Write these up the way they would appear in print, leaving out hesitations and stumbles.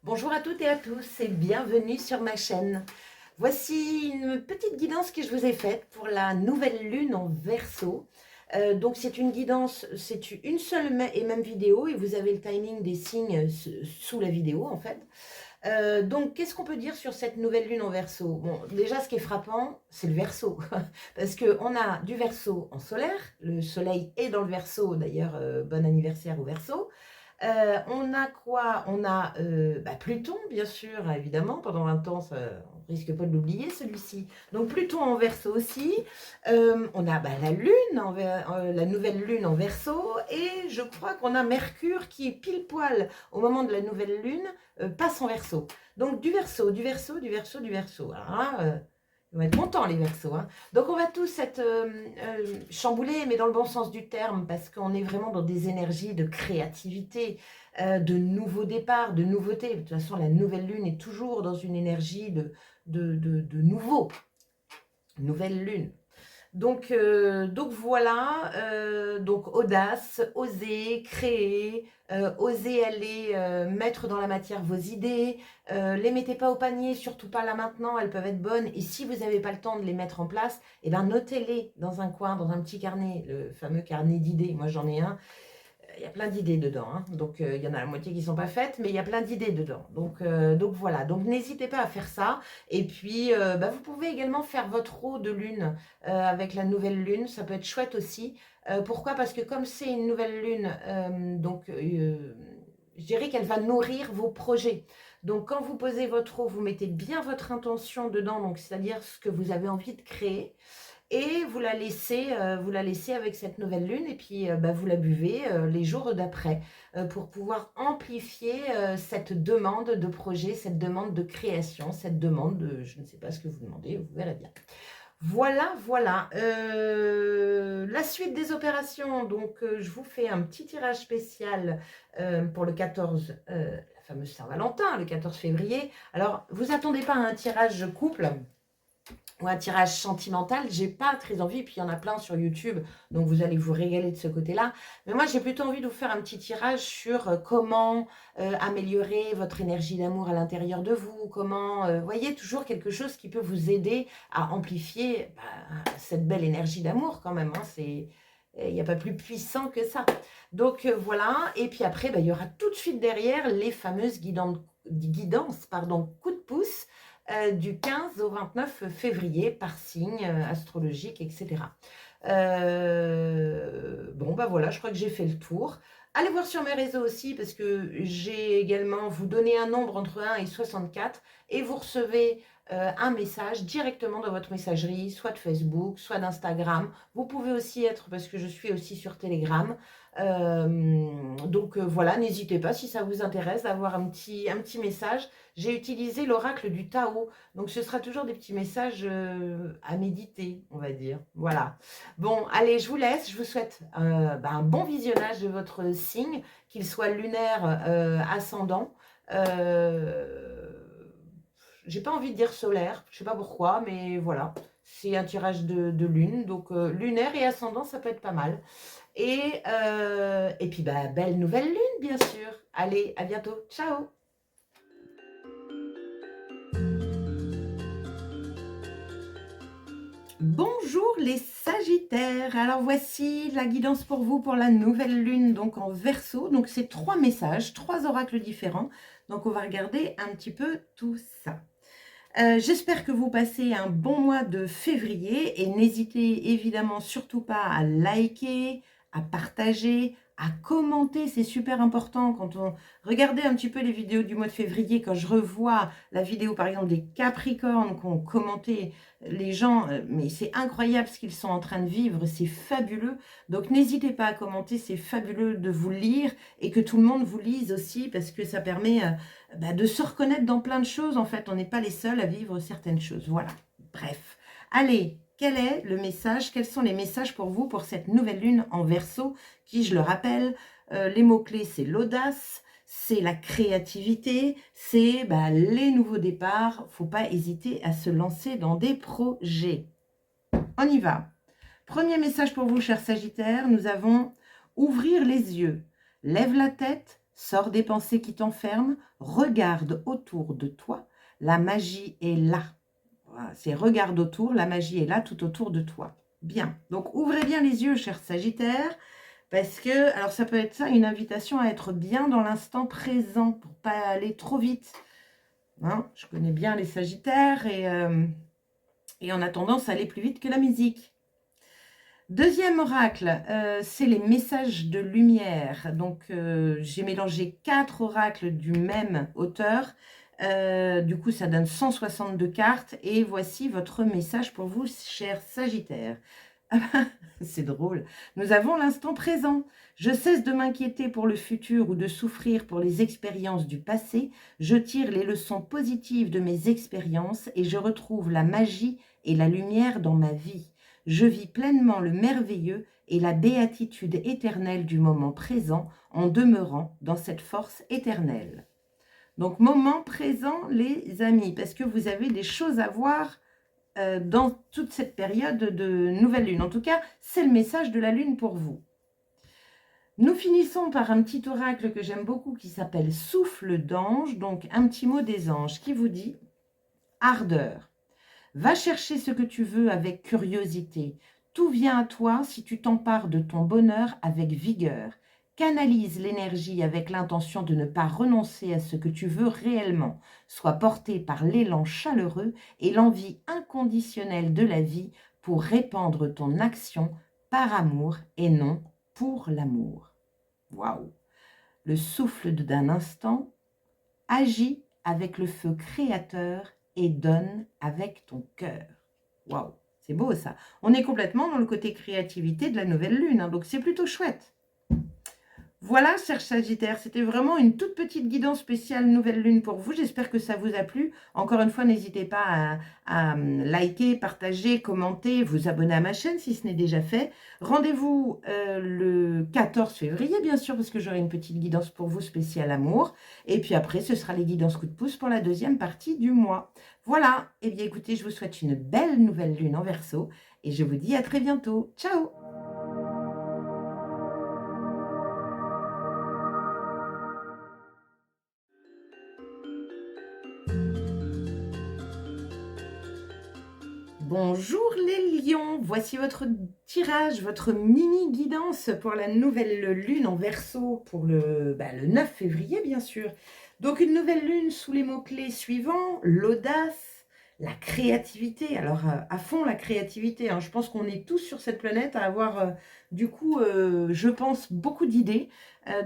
Bonjour à toutes et à tous et bienvenue sur ma chaîne. Voici une petite guidance que je vous ai faite pour la nouvelle lune en Verseau. Donc c'est une guidance, c'est une seule et même vidéo et vous avez le timing des signes sous la vidéo en fait. Donc qu'est-ce qu'on peut dire sur cette nouvelle lune en Verseau? Bon, déjà ce qui est frappant, c'est le Verseau. Parce qu'on a du Verseau en solaire, le soleil est dans le Verseau, d'ailleurs bon anniversaire au Verseau. On a quoi? On a Pluton, bien sûr, évidemment, pendant 20 ans, on risque pas de l'oublier celui-ci. Donc Pluton en Verseau aussi. On a la Lune, la nouvelle Lune en Verseau, et je crois qu'on a Mercure qui est pile poil au moment de la nouvelle Lune, passe en Verseau. Donc du Verseau, du Verseau, du Verseau, du Verseau. Alors là, ils vont être contents les Verseaux, hein. Donc on va tous être chamboulés, mais dans le bon sens du terme, parce qu'on est vraiment dans des énergies de créativité, de nouveaux départs, de nouveautés. De toute façon, la nouvelle lune est toujours dans une énergie de nouveau. Nouvelle lune. Donc voilà, donc audace, oser, créer, oser aller mettre dans la matière vos idées, les mettez pas au panier, surtout pas là maintenant, elles peuvent être bonnes, et si vous n'avez pas le temps de les mettre en place, eh ben notez-les dans un coin, dans un petit carnet, le fameux carnet d'idées, moi j'en ai un, il y a plein d'idées dedans, hein. Donc il y en a la moitié qui ne sont pas faites, mais il y a plein d'idées dedans. Donc voilà, donc n'hésitez pas à faire ça. Et puis vous pouvez également faire votre eau de lune avec la nouvelle lune, ça peut être chouette aussi. Pourquoi? Parce que comme c'est une nouvelle lune, je dirais qu'elle va nourrir vos projets. Donc quand vous posez votre eau, vous mettez bien votre intention dedans, donc c'est-à-dire ce que vous avez envie de créer. Et vous la laissez avec cette nouvelle lune et puis vous la buvez les jours d'après pour pouvoir amplifier cette demande de projet, cette demande de création, cette demande de, je ne sais pas ce que vous demandez, vous verrez bien. Voilà, voilà. La suite des opérations, donc je vous fais un petit tirage spécial pour le 14, la fameuse Saint-Valentin, le 14 février. Alors, vous attendez pas à un tirage couple ou un tirage sentimental, j'ai pas très envie, puis il y en a plein sur YouTube, donc vous allez vous régaler de ce côté-là. Mais moi, j'ai plutôt envie de vous faire un petit tirage sur comment améliorer votre énergie d'amour à l'intérieur de vous, comment, voyez, toujours quelque chose qui peut vous aider à amplifier cette belle énergie d'amour quand même, hein, il n'y a pas plus puissant que ça. Donc voilà, et puis après, il y aura tout de suite derrière les fameuses guidances, coups de pouce, du 15 au 29 février par signe astrologique, etc. Voilà, je crois que j'ai fait le tour. Allez voir sur mes réseaux aussi parce que j'ai également, vous donnez un nombre entre 1 et 64 et vous recevez un message directement dans votre messagerie, soit de Facebook, soit d'Instagram. Vous pouvez aussi être, parce que je suis aussi sur Telegram. Voilà, n'hésitez pas si ça vous intéresse d'avoir un petit message. J'ai utilisé l'oracle du Tao, donc ce sera toujours des petits messages à méditer, on va dire. Voilà. Bon, allez, je vous laisse. Je vous souhaite un bon visionnage de votre signe, qu'il soit lunaire, ascendant. J'ai pas envie de dire solaire, je sais pas pourquoi, mais voilà. C'est un tirage de lune, donc lunaire et ascendant, ça peut être pas mal. Et puis, belle nouvelle lune, bien sûr. Allez, à bientôt. Ciao! Bonjour les Sagittaires. Alors voici la guidance pour vous pour la nouvelle lune, donc en Verseau. Donc c'est 3 messages, 3 oracles différents. Donc on va regarder un petit peu tout ça. J'espère que vous passez un bon mois de février et n'hésitez évidemment surtout pas à liker, à partager, à commenter, c'est super important. Quand on regardait un petit peu les vidéos du mois de février, quand je revois la vidéo par exemple des Capricornes qui ont commenté les gens, mais c'est incroyable ce qu'ils sont en train de vivre, c'est fabuleux. Donc n'hésitez pas à commenter, c'est fabuleux de vous lire et que tout le monde vous lise aussi parce que ça permet de se reconnaître dans plein de choses. En fait, on n'est pas les seuls à vivre certaines choses. Voilà, bref. Allez, quel est le message? Quels sont les messages pour vous pour cette nouvelle lune en Verseau qui, je le rappelle, les mots-clés, c'est l'audace, c'est la créativité, c'est les nouveaux départs. Faut pas hésiter à se lancer dans des projets. On y va. Premier message pour vous, chers Sagittaires, nous avons ouvrir les yeux. Lève la tête, Sors des pensées qui t'enferment, regarde autour de toi, la magie est là. Voilà, c'est regarde autour, la magie est là tout autour de toi. Bien, donc ouvrez bien les yeux, cher Sagittaire, parce que, alors ça peut être ça, une invitation à être bien dans l'instant présent, pour pas aller trop vite. Hein, je connais bien les Sagittaires et on a tendance à aller plus vite que la musique. Deuxième oracle, c'est les messages de lumière. Donc, j'ai mélangé 4 oracles du même auteur. Du coup, ça donne 162 cartes. Et voici votre message pour vous, cher Sagittaire. C'est drôle. Nous avons l'instant présent. Je cesse de m'inquiéter pour le futur ou de souffrir pour les expériences du passé. Je tire les leçons positives de mes expériences et je retrouve la magie et la lumière dans ma vie. Je vis pleinement le merveilleux et la béatitude éternelle du moment présent en demeurant dans cette force éternelle. Donc, moment présent, les amis, parce que vous avez des choses à voir dans toute cette période de nouvelle lune. En tout cas, c'est le message de la lune pour vous. Nous finissons par un petit oracle que j'aime beaucoup qui s'appelle Souffle d'ange, donc un petit mot des anges qui vous dit ardeur. Va chercher ce que tu veux avec curiosité. Tout vient à toi si tu t'empares de ton bonheur avec vigueur. Canalise l'énergie avec l'intention de ne pas renoncer à ce que tu veux réellement. Sois porté par l'élan chaleureux et l'envie inconditionnelle de la vie pour répandre ton action par amour et non pour l'amour. Waouh! Le souffle d'un instant agit avec le feu créateur et donne avec ton cœur. Waouh, c'est beau ça. On est complètement dans le côté créativité de la nouvelle lune, hein, donc c'est plutôt chouette. Voilà, cher Sagittaire, c'était vraiment une toute petite guidance spéciale nouvelle lune pour vous. J'espère que ça vous a plu. Encore une fois, n'hésitez pas à liker, partager, commenter, vous abonner à ma chaîne si ce n'est déjà fait. Rendez-vous le 14 février, bien sûr, parce que j'aurai une petite guidance pour vous spéciale amour. Et puis après, ce sera les guidances coup de pouce pour la deuxième partie du mois. Voilà, et bien écoutez, je vous souhaite une belle nouvelle lune en Verseau et je vous dis à très bientôt. Ciao! Bonjour les lions, voici votre tirage, votre mini guidance pour la nouvelle lune en Verseau pour le 9 février bien sûr. Donc une nouvelle lune sous les mots-clés suivants, l'audace, la créativité, alors à fond la créativité, hein. Je pense qu'on est tous sur cette planète à avoir du coup, je pense, beaucoup d'idées.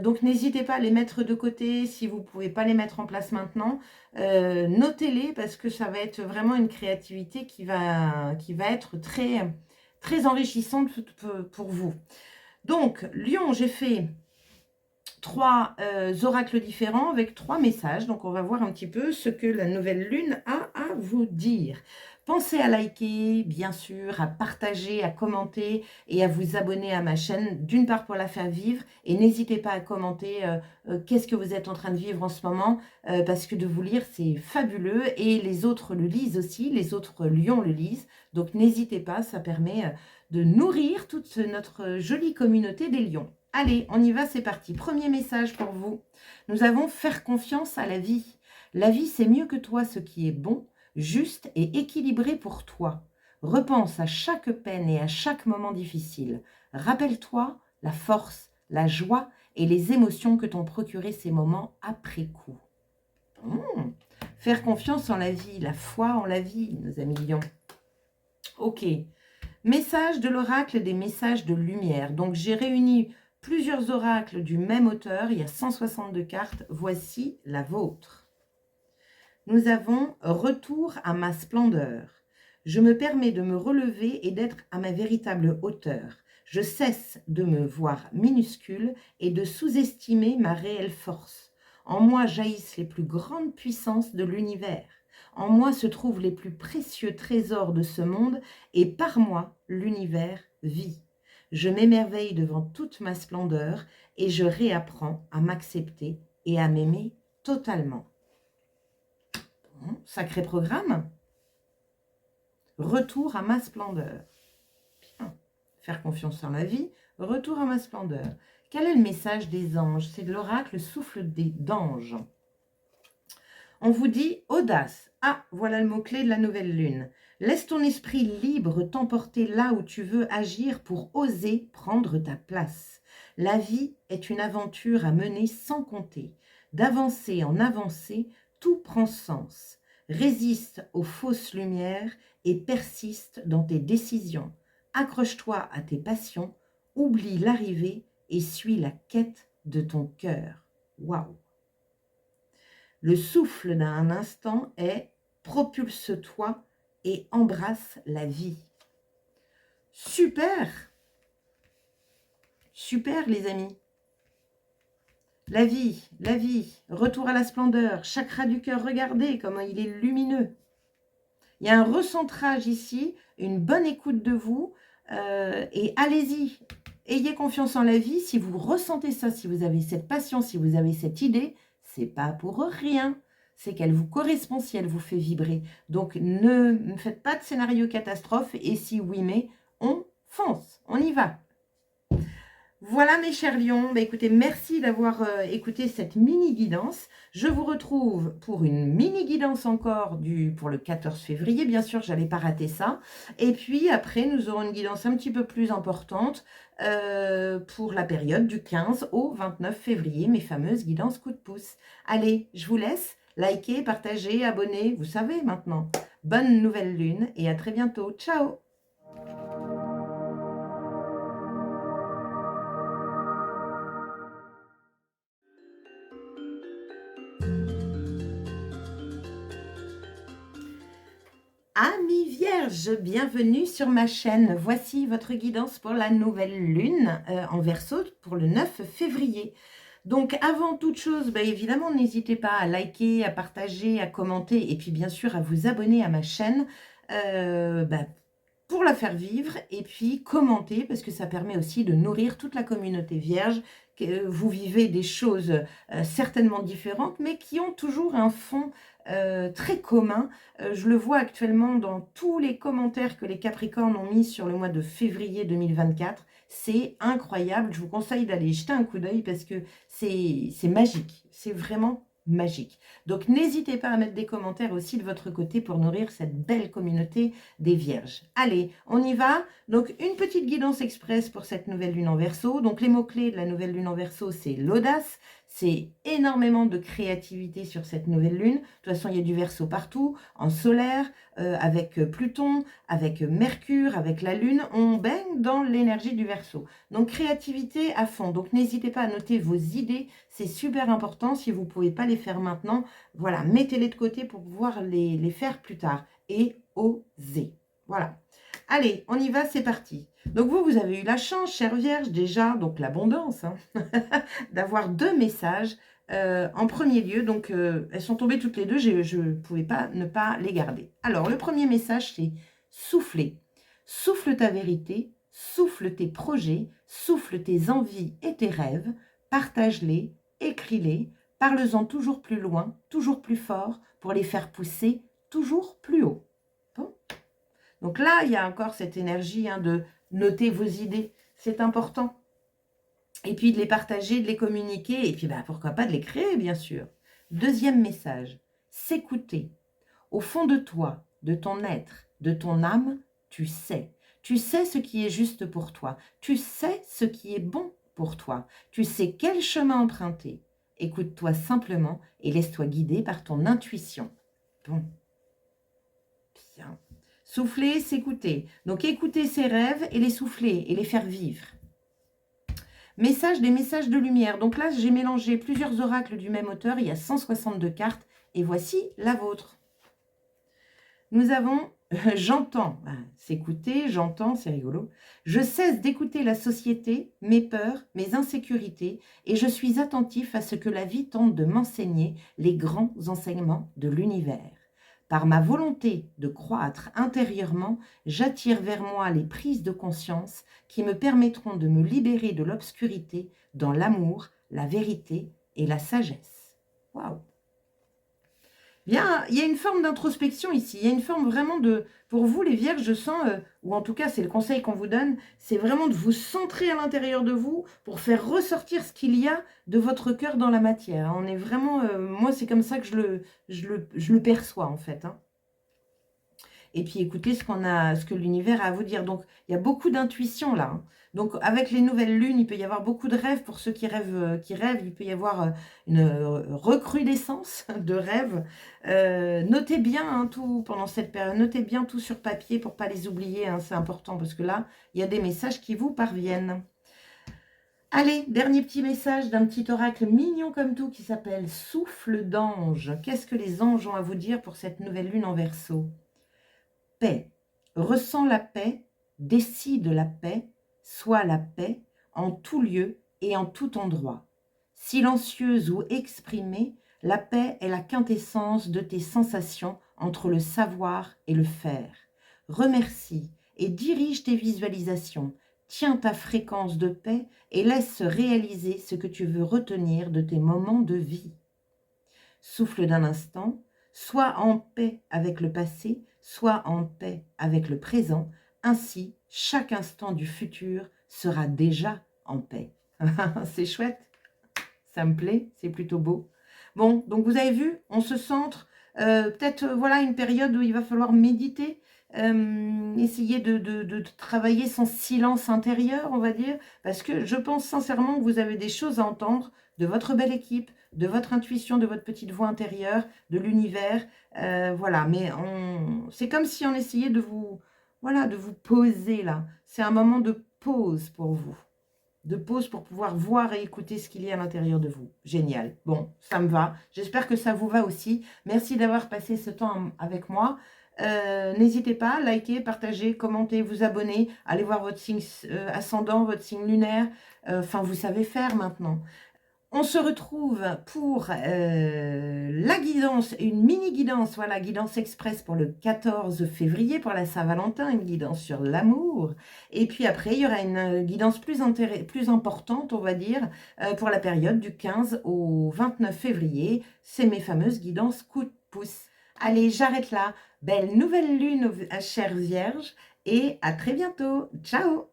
Donc n'hésitez pas à les mettre de côté si vous ne pouvez pas les mettre en place maintenant. Notez-les parce que ça va être vraiment une créativité qui va être très, très enrichissante pour vous. Donc, Lion, j'ai fait 3 oracles différents avec 3 messages. Donc, on va voir un petit peu ce que la nouvelle lune a à vous dire. Pensez à liker, bien sûr, à partager, à commenter et à vous abonner à ma chaîne, d'une part pour la faire vivre. Et n'hésitez pas à commenter qu'est-ce que vous êtes en train de vivre en ce moment, parce que de vous lire, c'est fabuleux. Et les autres le lisent aussi, les autres lions le lisent. Donc, n'hésitez pas, ça permet de nourrir toute notre jolie communauté des lions. Allez, on y va, c'est parti. Premier message pour vous. Nous avons faire confiance à la vie. La vie, c'est mieux que toi ce qui est bon, juste et équilibré pour toi. Repense à chaque peine et à chaque moment difficile. Rappelle-toi la force, la joie et les émotions que t'ont procuré ces moments après coup. Faire confiance en la vie, la foi en la vie, nos amis lions. Ok. Message de l'oracle des messages de lumière. Donc, j'ai réuni plusieurs oracles du même auteur. Il y a 162 cartes. Voici la vôtre. Nous avons retour à ma splendeur. Je me permets de me relever et d'être à ma véritable hauteur. Je cesse de me voir minuscule et de sous-estimer ma réelle force. En moi jaillissent les plus grandes puissances de l'univers. En moi se trouvent les plus précieux trésors de ce monde et par moi, l'univers vit. Je m'émerveille devant toute ma splendeur et je réapprends à m'accepter et à m'aimer totalement. Sacré programme. Retour à ma splendeur. Bien. Faire confiance en la vie. retour à ma splendeur. Quel est le message des anges? C'est de l'oracle souffle d'anges. On vous dit audace. Ah, voilà le mot-clé de la nouvelle lune. Laisse ton esprit libre t'emporter là où tu veux agir pour oser prendre ta place. La vie est une aventure à mener sans compter. D'avancer en avancée, tout prend sens. Résiste aux fausses lumières et persiste dans tes décisions. Accroche-toi à tes passions, oublie l'arrivée et suis la quête de ton cœur. Waouh! Le souffle d'un instant est « propulse-toi et embrasse la vie ». Super! Super les amis! La vie, retour à la splendeur, chakra du cœur, regardez comment il est lumineux. Il y a un recentrage ici, une bonne écoute de vous et allez-y, ayez confiance en la vie. Si vous ressentez ça, si vous avez cette passion, si vous avez cette idée, c'est pas pour rien. C'est qu'elle vous correspond si elle vous fait vibrer. Donc ne faites pas de scénario catastrophe et si oui mais, on fonce, on y va. Voilà mes chers lions, écoutez, merci d'avoir écouté cette mini guidance. Je vous retrouve pour une mini guidance encore pour le 14 février. Bien sûr, j'allais pas rater ça. Et puis après, nous aurons une guidance un petit peu plus importante pour la période du 15 au 29 février, mes fameuses guidances coup de pouce. Allez, je vous laisse. Likez, partagez, abonnez, vous savez maintenant. Bonne nouvelle lune et à très bientôt. Ciao! Amis vierges, bienvenue sur ma chaîne. Voici votre guidance pour la nouvelle lune en Verseau pour le 9 février. Donc avant toute chose, évidemment, n'hésitez pas à liker, à partager, à commenter et puis bien sûr à vous abonner à ma chaîne pour la faire vivre et puis commenter parce que ça permet aussi de nourrir toute la communauté vierge. Vous vivez des choses certainement différentes mais qui ont toujours un fond très commun. Je le vois actuellement dans tous les commentaires que les Capricornes ont mis sur le mois de février 2024. C'est incroyable. Je vous conseille d'aller jeter un coup d'œil parce que c'est magique. C'est vraiment magique. Donc n'hésitez pas à mettre des commentaires aussi de votre côté pour nourrir cette belle communauté des vierges. Allez, on y va. Donc une petite guidance express pour cette nouvelle lune en Verseau. Donc les mots-clés de la nouvelle lune en Verseau, c'est l'audace. C'est énormément de créativité sur cette nouvelle lune. De toute façon, il y a du Verseau partout, en solaire, avec Pluton, avec Mercure, avec la Lune. On baigne dans l'énergie du Verseau. Donc, créativité à fond. Donc, n'hésitez pas à noter vos idées. C'est super important. Si vous ne pouvez pas les faire maintenant, voilà, mettez-les de côté pour pouvoir les faire plus tard. Et osez. Voilà. Allez, on y va, c'est parti. Donc vous avez eu la chance, chère Vierge, déjà, donc l'abondance, hein, d'avoir 2 messages en premier lieu. Donc, elles sont tombées toutes les deux, je ne pouvais pas ne pas les garder. Alors, le premier message, c'est souffler. Souffle ta vérité, souffle tes projets, souffle tes envies et tes rêves, partage-les, écris-les, parle-en toujours plus loin, toujours plus fort, pour les faire pousser toujours plus haut. Bon. Donc là, il y a encore cette énergie de noter vos idées, c'est important. Et puis de les partager, de les communiquer, et puis pourquoi pas de les créer, bien sûr. Deuxième message, s'écouter. Au fond de toi, de ton être, de ton âme, tu sais. Tu sais ce qui est juste pour toi. Tu sais ce qui est bon pour toi. Tu sais quel chemin emprunter. Écoute-toi simplement et laisse-toi guider par ton intuition. Bon. Bien. Souffler, s'écouter. Donc, écouter ses rêves et les souffler et les faire vivre. Message des messages de lumière. Donc là, j'ai mélangé plusieurs oracles du même auteur. Il y a 162 cartes. Et voici la vôtre. Nous avons j'entends. S'écouter, j'entends, c'est rigolo. Je cesse d'écouter la société, mes peurs, mes insécurités. Et je suis attentif à ce que la vie tente de m'enseigner, les grands enseignements de l'univers. Par ma volonté de croître intérieurement, j'attire vers moi les prises de conscience qui me permettront de me libérer de l'obscurité dans l'amour, la vérité et la sagesse. Waouh! Il y a une forme d'introspection ici. Il y a une forme vraiment de... Pour vous, les vierges, je sens, ou en tout cas, c'est le conseil qu'on vous donne, c'est vraiment de vous centrer à l'intérieur de vous pour faire ressortir ce qu'il y a de votre cœur dans la matière. On est vraiment... moi, c'est comme ça que je le perçois, en fait. Hein. Et puis écoutez ce que l'univers a à vous dire. Donc il y a beaucoup d'intuition là. Hein. Donc avec les nouvelles lunes, il peut y avoir beaucoup de rêves pour ceux qui rêvent. Il peut y avoir une recrudescence de rêves. Notez bien hein, tout pendant cette période. Notez bien tout sur papier pour pas les oublier. Hein, c'est important parce que là, il y a des messages qui vous parviennent. Allez, dernier petit message d'un petit oracle mignon comme tout qui s'appelle Souffle d'ange. Qu'est-ce que les anges ont à vous dire pour cette nouvelle lune en Verseau? Paix. Ressens la paix, décide la paix, sois la paix en tout lieu et en tout endroit. Silencieuse ou exprimée, la paix est la quintessence de tes sensations entre le savoir et le faire. Remercie et dirige tes visualisations. Tiens ta fréquence de paix et laisse réaliser ce que tu veux retenir de tes moments de vie. Souffle d'un instant, sois en paix avec le passé, sois en paix avec le présent, ainsi chaque instant du futur sera déjà en paix. C'est chouette, ça me plaît, c'est plutôt beau. Bon, donc vous avez vu, on se centre, peut-être voilà une période où il va falloir méditer, essayer de travailler son silence intérieur, on va dire, parce que je pense sincèrement que vous avez des choses à entendre de votre belle équipe, de votre intuition, de votre petite voix intérieure, de l'univers, voilà, mais c'est comme si on essayait de vous, voilà, de vous poser là. C'est un moment de pause pour vous, de pause pour pouvoir voir et écouter ce qu'il y a à l'intérieur de vous. Génial. Bon, ça me va. J'espère que ça vous va aussi. Merci d'avoir passé ce temps avec moi. N'hésitez pas à liker, partager, commenter, vous abonner, allez voir votre signe ascendant, votre signe lunaire. Enfin, vous savez faire maintenant. On se retrouve pour la guidance, une mini-guidance, voilà, guidance express pour le 14 février, pour la Saint-Valentin, une guidance sur l'amour. Et puis après, il y aura une guidance plus importante, on va dire, pour la période du 15 au 29 février. C'est mes fameuses guidances coup de pouce. Allez, j'arrête là. Belle nouvelle lune, chères vierges, et à très bientôt. Ciao!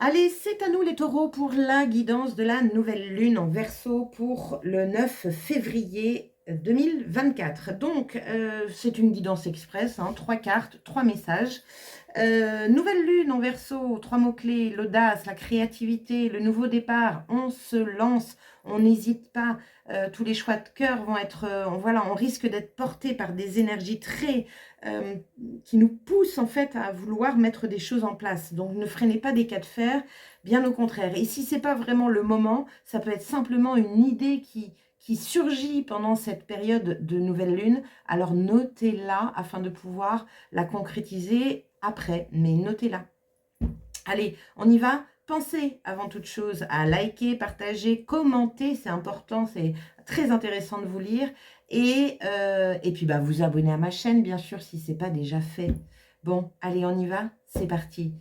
Allez, c'est à nous les taureaux pour la guidance de la nouvelle lune en Verseau pour le 9 février 2024. Donc, c'est une guidance express, hein, 3 cartes, 3 messages. Nouvelle lune en Verseau, 3 mots-clés, l'audace, la créativité, le nouveau départ, on se lance, on n'hésite pas, tous les choix de cœur vont être, voilà, on risque d'être porté par des énergies très qui nous poussent en fait à vouloir mettre des choses en place. Donc ne freinez pas des cas de fer, bien au contraire. Et si c'est pas vraiment le moment, ça peut être simplement une idée qui surgit pendant cette période de nouvelle lune, alors notez-la afin de pouvoir la concrétiser après, mais notez-la. Allez, on y va. Pensez avant toute chose à liker, partager, commenter, c'est important, c'est très intéressant de vous lire. Et puis bah, vous abonner à ma chaîne, bien sûr, si ce n'est pas déjà fait. Bon, allez, on y va, c'est parti.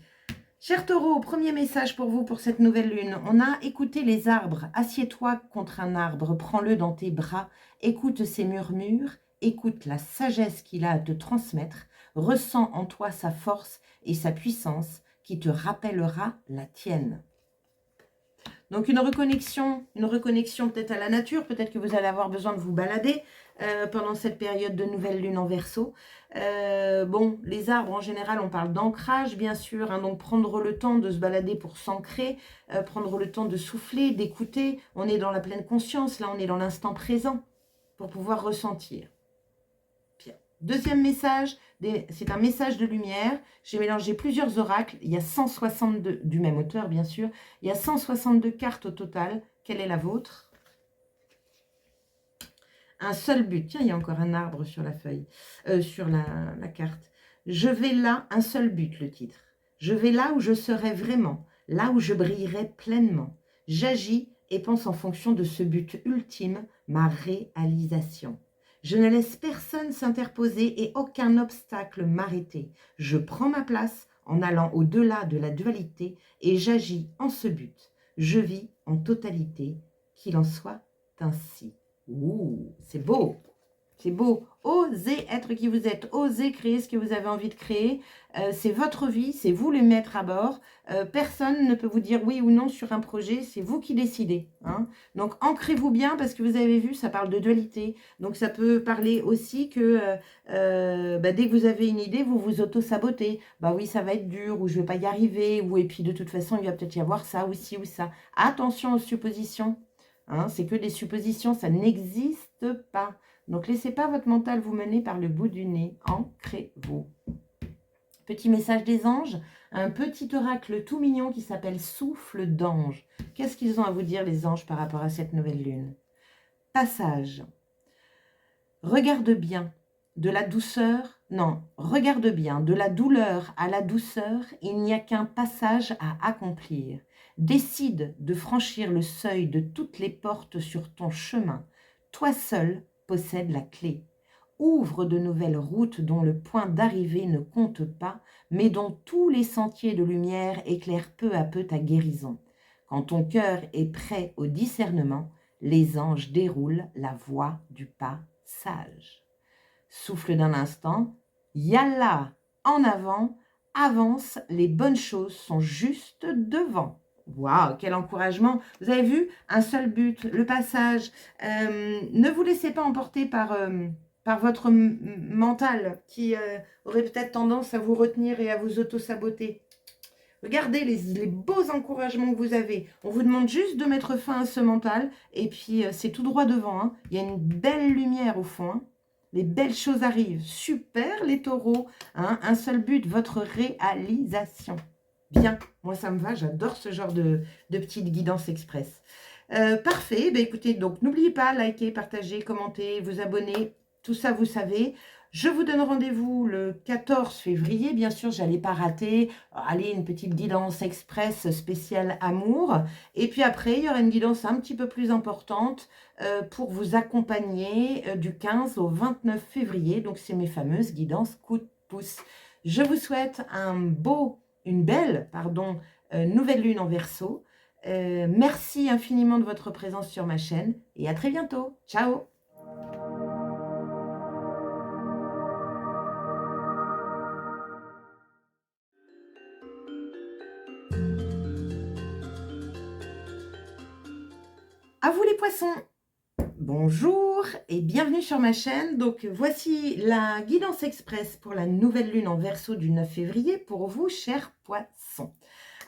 Cher Taureau, premier message pour vous pour cette nouvelle lune. On a écouté les arbres. Assieds-toi contre un arbre, prends-le dans tes bras, écoute ses murmures, écoute la sagesse qu'il a à te transmettre, ressens en toi sa force et sa puissance qui te rappellera la tienne. Donc une reconnexion peut-être à la nature, peut-être que vous allez avoir besoin de vous balader pendant cette période de nouvelle lune en Verseau. Bon, les arbres en général, on parle d'ancrage bien sûr, hein, donc prendre le temps de se balader pour s'ancrer, prendre le temps de souffler, d'écouter. On est dans la pleine conscience, là on est dans l'instant présent pour pouvoir ressentir. Deuxième message, c'est un message de lumière. J'ai mélangé plusieurs oracles. Il y a 162, du même auteur bien sûr. Il y a 162 cartes au total. Quelle est la vôtre? Un seul but. Tiens, il y a encore un arbre sur la feuille, sur la carte. Je vais là, un seul but, le titre. Je vais là où je serai vraiment, là où je brillerai pleinement. J'agis et pense en fonction de ce but ultime, ma réalisation. Je ne laisse personne s'interposer et aucun obstacle m'arrêter. Je prends ma place en allant au-delà de la dualité et j'agis en ce but. Je vis en totalité, qu'il en soit ainsi. Ouh, c'est beau! C'est beau. Osez être qui vous êtes. Osez créer ce que vous avez envie de créer. C'est votre vie. C'est vous le maître à bord. Personne ne peut vous dire oui ou non sur un projet. C'est vous qui décidez. Hein. Donc, ancrez-vous bien parce que vous avez vu, ça parle de dualité. Donc, ça peut parler aussi que dès que vous avez une idée, vous vous auto-sabotez. Bah oui, ça va être dur ou je ne vais pas y arriver. Ou, et puis, de toute façon, il va peut-être y avoir ça ou ci ou ça. Attention aux suppositions. Hein, c'est que des suppositions. Ça n'existe pas. Donc, laissez pas votre mental vous mener par le bout du nez. Ancrez-vous. Petit message des anges, un petit oracle tout mignon qui s'appelle Souffle d'ange. Qu'est-ce qu'ils ont à vous dire, les anges, par rapport à cette nouvelle lune? Passage. Regarde bien, de la douceur, non, regarde bien, de la douleur à la douceur, il n'y a qu'un passage à accomplir. Décide de franchir le seuil de toutes les portes sur ton chemin. Toi seul possède la clé. Ouvre de nouvelles routes dont le point d'arrivée ne compte pas, mais dont tous les sentiers de lumière éclairent peu à peu ta guérison. Quand ton cœur est prêt au discernement, les anges déroulent la voie du pas sage. Souffle d'un instant, yalla, en avant, avance, les bonnes choses sont juste devant. Waouh, quel encouragement! Vous avez vu, un seul but, le passage. Ne vous laissez pas emporter par votre mental qui aurait peut-être tendance à vous retenir et à vous auto-saboter. Regardez les beaux encouragements que vous avez. On vous demande juste de mettre fin à ce mental et puis c'est tout droit devant. Hein. Il y a une belle lumière au fond. Hein. Les belles choses arrivent. Super les taureaux. Hein. Un seul but, votre réalisation. Bien, moi ça me va, j'adore ce genre de petite guidance express. Parfait, ben écoutez, donc n'oubliez pas, liker, partager, commenter, vous abonner, tout ça vous savez. Je vous donne rendez-vous le 14 février, bien sûr, je n'allais pas rater. Allez, une petite guidance express spéciale amour. Et puis après, il y aura une guidance un petit peu plus importante pour vous accompagner du 15 au 29 février. Donc, c'est mes fameuses guidances coup de pouce. Je vous souhaite une belle nouvelle lune en Verseau. Merci infiniment de votre présence sur ma chaîne et à très bientôt. Ciao! À vous les poissons! Bonjour et bienvenue sur ma chaîne. Donc voici la guidance express pour la nouvelle lune en Verseau du 9 février pour vous, chers poissons.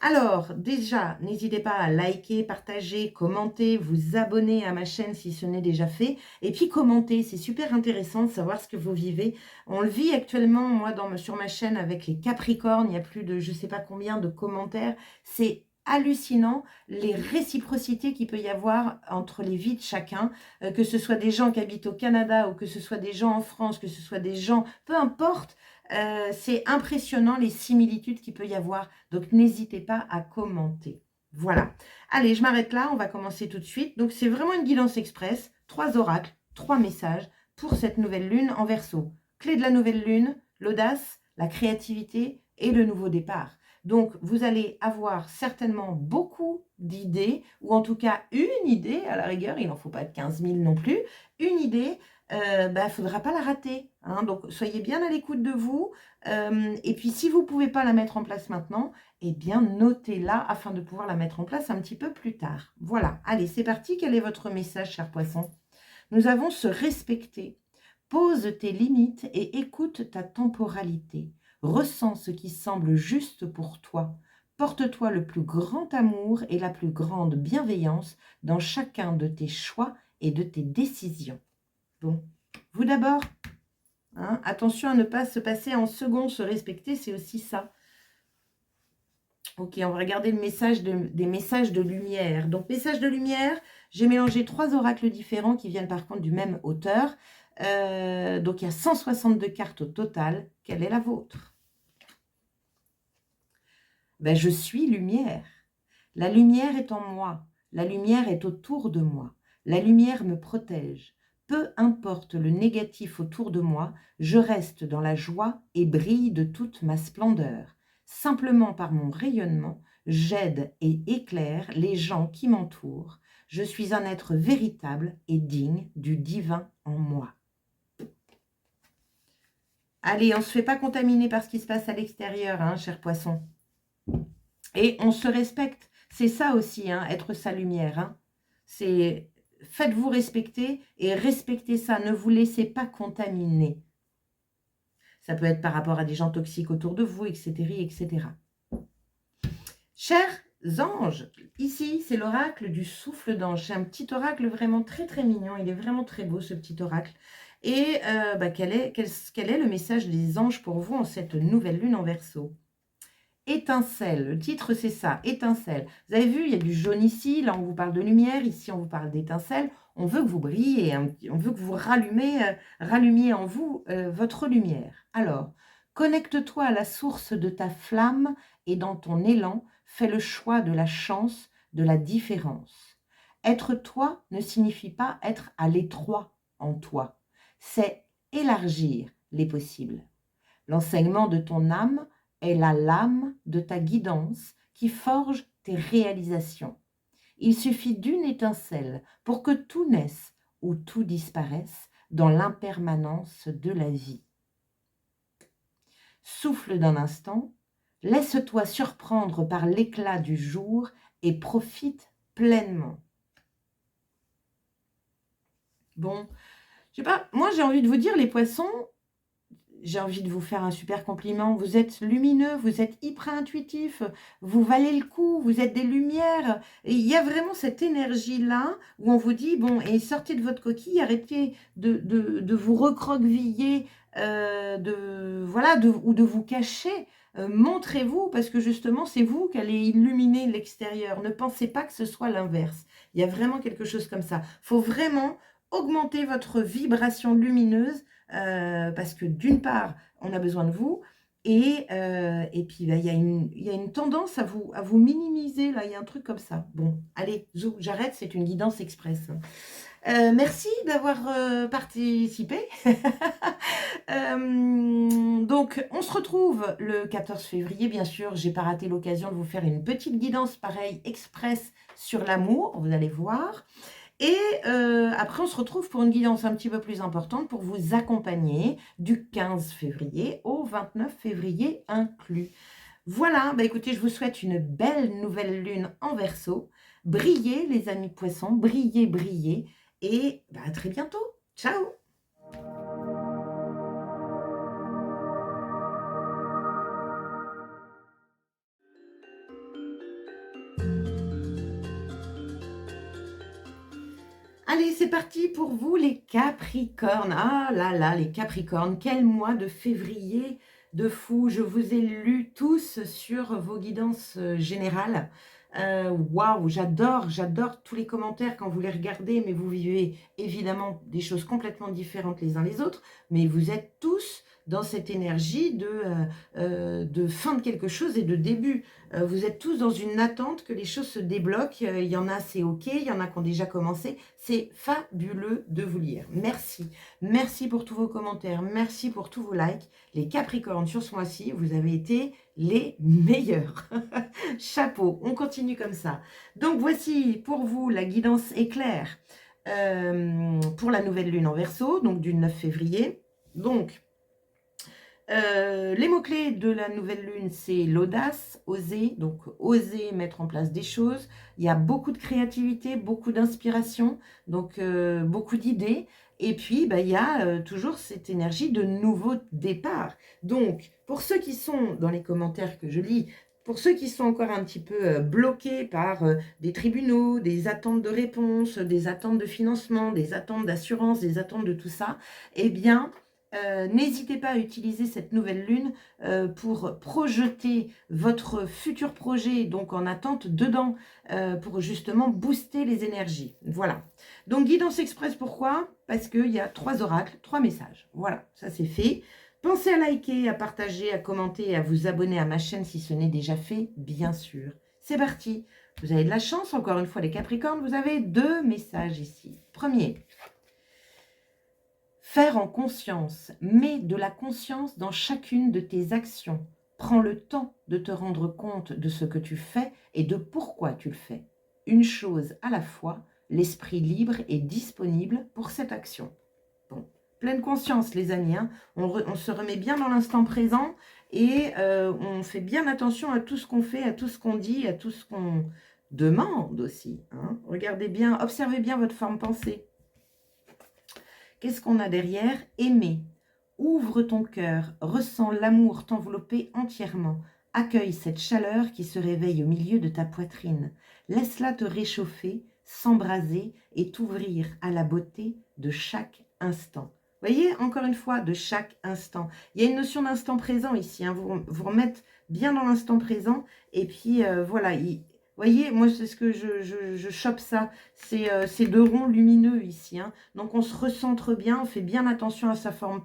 Alors déjà, n'hésitez pas à liker, partager, commenter, vous abonner à ma chaîne si ce n'est déjà fait. Et puis commenter, c'est super intéressant de savoir ce que vous vivez. On le vit actuellement, moi, sur ma chaîne avec les Capricornes. Il y a plus de je ne sais pas combien de commentaires. C'est hallucinant les réciprocités qu'il peut y avoir entre les vies de chacun, que ce soit des gens qui habitent au Canada ou que ce soit des gens en France, que ce soit des gens, peu importe, c'est impressionnant les similitudes qu'il peut y avoir. Donc, n'hésitez pas à commenter. Voilà. Allez, je m'arrête là. On va commencer tout de suite. Donc, c'est vraiment une guidance express. 3 oracles, 3 messages pour cette nouvelle lune en Verseau. Clé de la nouvelle lune, l'audace, la créativité et le nouveau départ. Donc, vous allez avoir certainement beaucoup d'idées, ou en tout cas une idée, à la rigueur, il n'en faut pas de 15 000 non plus, une idée, il ne faudra pas la rater. Hein, donc, soyez bien à l'écoute de vous. Et puis, si vous ne pouvez pas la mettre en place maintenant, eh bien, notez-la afin de pouvoir la mettre en place un petit peu plus tard. Voilà, allez, c'est parti. Quel est votre message, cher poisson? Nous avons se respecter. Pose tes limites et écoute ta temporalité. Ressens ce qui semble juste pour toi. Porte-toi le plus grand amour et la plus grande bienveillance dans chacun de tes choix et de tes décisions. Bon, vous d'abord, hein, attention à ne pas se passer en second, se respecter, c'est aussi ça. Ok, on va regarder le message des messages de lumière. Donc, message de lumière, j'ai mélangé 3 oracles différents qui viennent par contre du même auteur. Donc, il y a 162 cartes au total. Quelle est la vôtre? Ben, je suis lumière. La lumière est en moi. La lumière est autour de moi. La lumière me protège. Peu importe le négatif autour de moi, je reste dans la joie et brille de toute ma splendeur. Simplement par mon rayonnement, j'aide et éclaire les gens qui m'entourent. Je suis un être véritable et digne du divin en moi. Allez, on ne se fait pas contaminer par ce qui se passe à l'extérieur, hein, cher poisson. Et on se respecte. C'est ça aussi, hein, être sa lumière. Hein. C'est faites-vous respecter et respectez ça. Ne vous laissez pas contaminer. Ça peut être par rapport à des gens toxiques autour de vous, etc., etc. Chers anges, ici, c'est l'oracle du souffle d'ange. C'est un petit oracle vraiment très, très mignon. Il est vraiment très beau, ce petit oracle. Et quel est le message des anges pour vous en cette nouvelle lune en Verseau? Étincelle, le titre c'est ça, étincelle. Vous avez vu, il y a du jaune ici, là on vous parle de lumière, ici on vous parle d'étincelle. On veut que vous brillez, on veut que vous rallumiez en vous votre lumière. Alors, connecte-toi à la source de ta flamme et dans ton élan, fais le choix de la chance, de la différence. Être toi ne signifie pas être à l'étroit en toi, c'est élargir les possibles. L'enseignement de ton âme est la lame de ta guidance qui forge tes réalisations. Il suffit d'une étincelle pour que tout naisse ou tout disparaisse dans l'impermanence de la vie. Souffle d'un instant, laisse-toi surprendre par l'éclat du jour et profite pleinement. Bon, je sais pas, moi j'ai envie de vous dire les poissons, j'ai envie de vous faire un super compliment. Vous êtes lumineux, vous êtes hyper intuitif, vous valez le coup, vous êtes des lumières. Et il y a vraiment cette énergie-là où on vous dit, bon, et sortez de votre coquille, arrêtez de vous recroqueviller, ou de vous cacher. Montrez-vous, parce que justement, c'est vous qui allez illuminer l'extérieur. Ne pensez pas que ce soit l'inverse. Il y a vraiment quelque chose comme ça. Il faut vraiment augmenter votre vibration lumineuse. Parce que d'une part, on a besoin de vous, et puis il y a une tendance à vous minimiser, là, il y a un truc comme ça. Bon, allez, zou, j'arrête, c'est une guidance express. Merci d'avoir participé. Donc, on se retrouve le 14 février, bien sûr. J'ai pas raté l'occasion de vous faire une petite guidance pareille, express sur l'amour, vous allez voir. Et après, on se retrouve pour une guidance un petit peu plus importante pour vous accompagner du 15 février au 29 février inclus. Voilà, écoutez, je vous souhaite une belle nouvelle lune en Verseau. Brillez, les amis poissons, brillez, brillez. Et à très bientôt. Ciao! Allez, c'est parti pour vous les Capricornes. Ah là là, les Capricornes, quel mois de février de fou. Je vous ai lu tous sur vos guidances générales. Waouh, j'adore tous les commentaires quand vous les regardez, mais vous vivez évidemment des choses complètement différentes les uns les autres, mais vous êtes tous dans cette énergie de fin de quelque chose et de début. Vous êtes tous dans une attente que les choses se débloquent. Il y en a, c'est OK. Il y en a qui ont déjà commencé. C'est fabuleux de vous lire. Merci. Merci pour tous vos commentaires. Merci pour tous vos likes. Les Capricornes sur ce mois-ci, vous avez été les meilleurs. Chapeau. On continue comme ça. Donc, voici pour vous la guidance éclair pour la nouvelle lune en Verseau, donc du 9 février. Donc, les mots-clés de la nouvelle lune, c'est l'audace, oser, donc oser mettre en place des choses. Il y a beaucoup de créativité, beaucoup d'inspiration, donc beaucoup d'idées. Et puis, il y a toujours cette énergie de nouveau départ. Donc, pour ceux qui sont dans les commentaires que je lis, pour ceux qui sont encore un petit peu bloqués par des tribunaux, des attentes de réponse, des attentes de financement, des attentes d'assurance, des attentes de tout ça, eh bien... n'hésitez pas à utiliser cette nouvelle lune pour projeter votre futur projet, donc en attente dedans, pour justement booster les énergies. Voilà. Donc, guidance express, pourquoi? Parce qu'il y a 3 oracles, 3 messages. Voilà, ça c'est fait. Pensez à liker, à partager, à commenter et à vous abonner à ma chaîne si ce n'est déjà fait, bien sûr. C'est parti. Vous avez de la chance, encore une fois, les Capricornes, vous avez 2 messages ici. Premier. Faire en conscience, mets de la conscience dans chacune de tes actions. Prends le temps de te rendre compte de ce que tu fais et de pourquoi tu le fais. Une chose à la fois, l'esprit libre est disponible pour cette action. Bon, pleine conscience les amis, hein. On se remet bien dans l'instant présent et on fait bien attention à tout ce qu'on fait, à tout ce qu'on dit, à tout ce qu'on demande aussi, hein. Regardez bien, observez bien votre forme pensée. Qu'est-ce qu'on a derrière? Aimer. Ouvre ton cœur, ressens l'amour t'envelopper entièrement. Accueille cette chaleur qui se réveille au milieu de ta poitrine. Laisse-la te réchauffer, s'embraser et t'ouvrir à la beauté de chaque instant. Voyez, encore une fois, de chaque instant. Il y a une notion d'instant présent ici, hein. Vous remettre bien dans l'instant présent. Et puis, voilà, voyez, moi, c'est ce que je chope ça. C'est deux ronds lumineux ici, hein. Donc, on se recentre bien, on fait bien attention à sa forme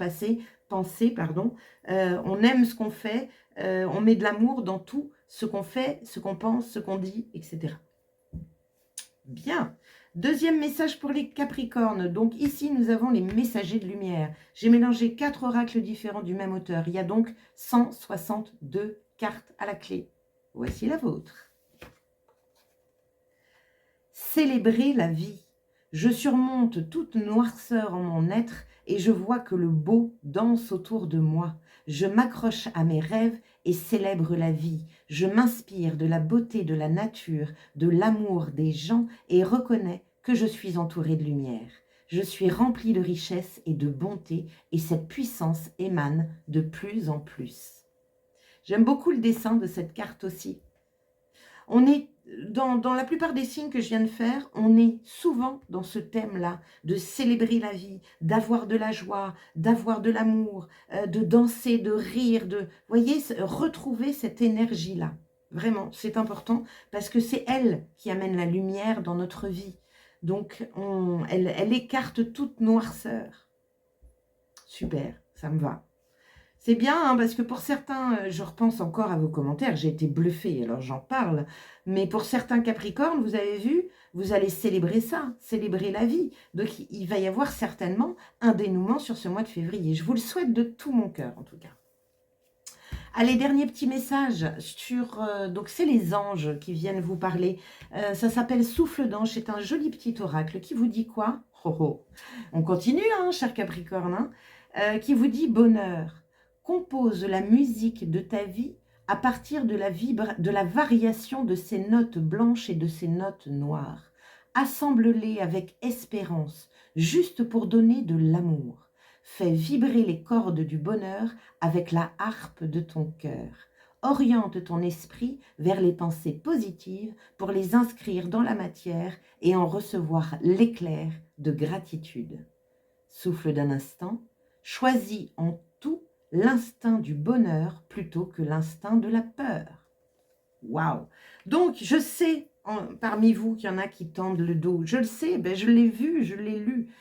pensée, pardon. On aime ce qu'on fait, on met de l'amour dans tout ce qu'on fait, ce qu'on pense, ce qu'on dit, etc. Bien. Deuxième message pour les Capricornes. Donc ici, nous avons les messagers de lumière. J'ai mélangé 4 oracles différents du même auteur. Il y a donc 162 cartes à la clé. Voici la vôtre. Célébrer la vie. Je surmonte toute noirceur en mon être et je vois que le beau danse autour de moi. Je m'accroche à mes rêves et célèbre la vie. Je m'inspire de la beauté de la nature, de l'amour des gens et reconnais que je suis entourée de lumière. Je suis remplie de richesse et de bonté et cette puissance émane de plus en plus. J'aime beaucoup le dessin de cette carte aussi. On est dans la plupart des signes que je viens de faire, on est souvent dans ce thème-là, de célébrer la vie, d'avoir de la joie, d'avoir de l'amour, de danser, de rire, de, voyez, retrouver cette énergie-là. Vraiment, c'est important parce que c'est elle qui amène la lumière dans notre vie. Donc, elle écarte toute noirceur. Super, ça me va. C'est bien, hein, parce que pour certains, je repense encore à vos commentaires, j'ai été bluffée, alors j'en parle. Mais pour certains Capricornes, vous avez vu, vous allez célébrer ça, célébrer la vie. Donc il va y avoir certainement un dénouement sur ce mois de février. Je vous le souhaite de tout mon cœur, en tout cas. Allez, dernier petit message sur... donc c'est les anges qui viennent vous parler. Ça s'appelle Souffle d'ange, c'est un joli petit oracle qui vous dit quoi? Oh, oh. On continue, hein, cher Capricorne, hein, qui vous dit bonheur. Compose la musique de ta vie à partir de la variation de ces notes blanches et de ces notes noires. Assemble-les avec espérance, juste pour donner de l'amour. Fais vibrer les cordes du bonheur avec la harpe de ton cœur. Oriente ton esprit vers les pensées positives pour les inscrire dans la matière et en recevoir l'éclair de gratitude. Souffle d'un instant, choisis en tout l'instinct du bonheur plutôt que l'instinct de la peur. Waouh! Donc, je sais parmi vous qu'il y en a qui tendent le dos. Je le sais, ben, je l'ai vu, je l'ai lu.